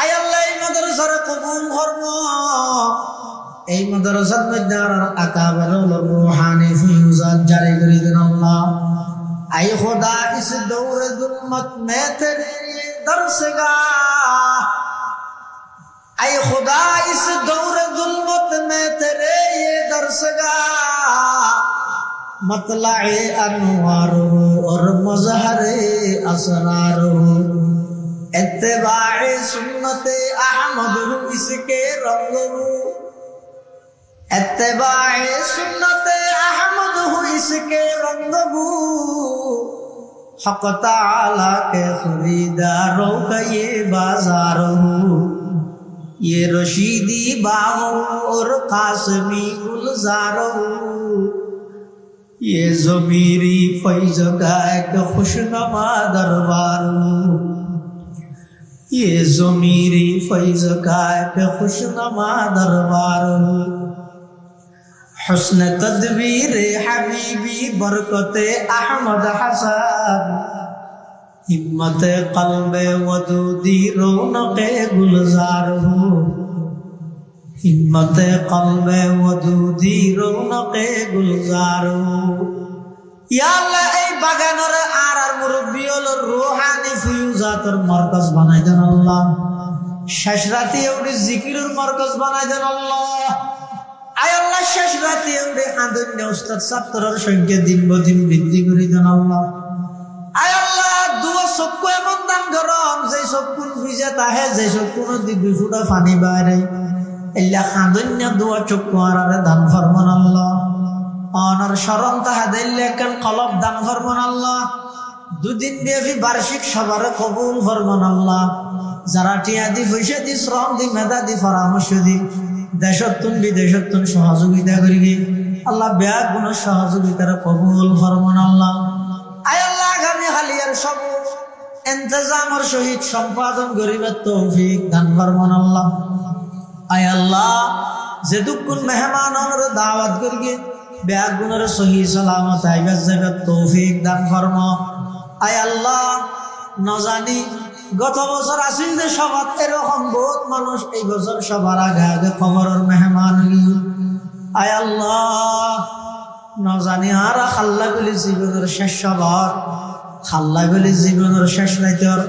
আয় আল্লাহ এই মাদ্রাসার কবুল ফরমান, এই মাদ্রাসার মধ্যে আর আকাবেরুল রূহানি ফিউজাত জারি করে দেন আল্লাহ। আই खुदा इस दौर जुल्मत में तेरे दर से गा, आय खुदा इस दौर जुल्मत में तेरे दर से गा, मतलाए अनवार और मजहरे असरार, इत्तिबाए सुन्नते अहमद इसके रंग, इत्तिबाए सुन्नते अहमद इसके रंग, हक़ ताला के खरीदारों का ये बाजार हो, ये रशीदी बागों और कासमी गुलजार हो, ये ज़मीरी फैज़ का एक खुशनुमा दरबार हो, ये ज़मीरी फैज़ का एक खुशनुमा दरबार हो। हुस्न तदबीर हबीबी बरकते अहमद हसन, हिम्मत क़ल्बे वदूदी रौनक़े गुलजार हो, हिम्मत क़ल्बे वदूदी रौनक़े गुलजार हो। या अल्लाह এই বাগানের আর মুরব্বি হল রূহানি ফিউজাতের মারকাজ বানাই দেন আল্লাহ। শেষ রাতে ওই জিকিরের মারকাজ বানাই দেন আল্লাহ। আয় আল্লাহ শেষ রাতে ওই আদন্য উস্তাদ ছাত্রর সংখ্যা দিন দিন বৃদ্ধি করে দেন আল্লাহ। আয় আল্লাহ দুয়া চক্ষু এমন দান করম যে চক্ষুর ভিজে তাহে, যে চক্ষুর দিবি ফুটা পানি বাইরে, এল্লা আদন্য দুয়া চক্ষু আর দান ফরমান আল্লাহ। অনর শরণ তাহা দিল্লে কেন কলব দান ফরমান আল্লাহ। 2 দিন ব্যাপী বার্ষিক সভার কবুল ফরমান আল্লাহ। যারা টিয়া দি পয়সা দি শ্রম দি মেধা দি পরামর্শ দি দেশতুন বিদেশতুন সহযোগিতা করিবি আল্লাহ, ব্যাগ গুণ সহযোগিতার কবুল ফরমান আল্লাহ। আয় আল্লাহ আগামী হালিয়ার সব ইন্তজামের সহিত সম্পাদন করিবার তৌফিক দান ফরমান আল্লাহ। আয় আল্লাহ যে দুকুন মেহমানর দাওয়াত করিগে ব্যাগ গুণের সহি সালামত আইবার যাবার তৌফিক দান ফরমা। আয় আল্লাহ নজানি গত বছর আসিল যে সবার এরকম বহুত মানুষ এই বছর সবার আগে আগে খবরের মেহমান। আয় আল্লাহ নজানি আর খাল্লা বলি জীবনের শেষ সবার, খাল্লা বলি জীবনের শেষ রাইতর,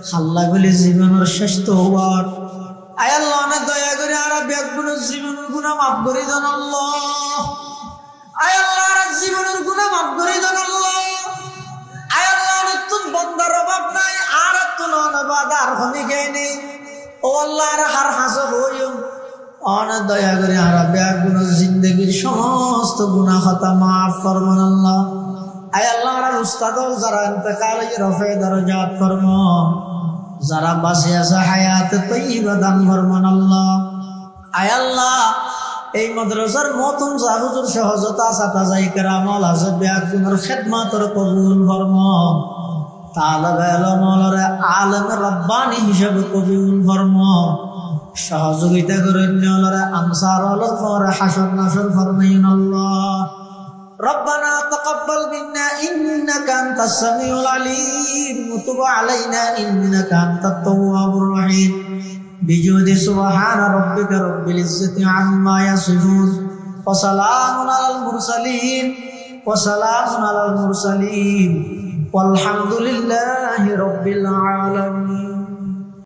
খাল্লা বলি জীবনের শেষ তওবার। আয় আল্লাহ অনেক দয়া করে আর ব্যাগুনের জীবনের গুনাহ মাফ করে দেন আল্লাহ। আয় আল্লাহ আর জীবনের গুনাহ মাফ করে দেন আল্লাহ। আয় আল্লাহ নতুন বন্দার অভাব নাই, আর তুন অনবাদার হনি গেনি ও আল্লাহ আর হার হাসব হইও অনেক দয়া করে আর ব্যাগুনের জিন্দগির সমস্ত গুনাহ খাতা মাফ ফরমান আল্লাহ। আয় আল্লাহ আর উস্তাদ যারা ইন্তেকাল রফে দরজাত ফরমা, যারা বাঁচে আছে হায়াতে তৈয়বা দান ফরমান আল্লাহ। আয় আল্লাহ এই মাদ্রাসার মতন যা হুজুর সহজতা ছাত্রছাত্রী কেরামল আছে ব্যাগুনের খেদমতের কবুল ফরমা, তালেবে ইলমের আলেম রব্বানি হিসেবে কবুল ফরমা। সহযোগিতা করেন আল্লাহ আনসার আল্লাহ পর হাসর নাসর ফরমাইন আল্লাহ ربنا تقبل منا إنك أنت السميع العليم وتب علينا إنك أنت التواب الرحيم بجود سبحان ربك رب العزة عما يصفون وسلام على المرسلين والحمد لله رب العالمين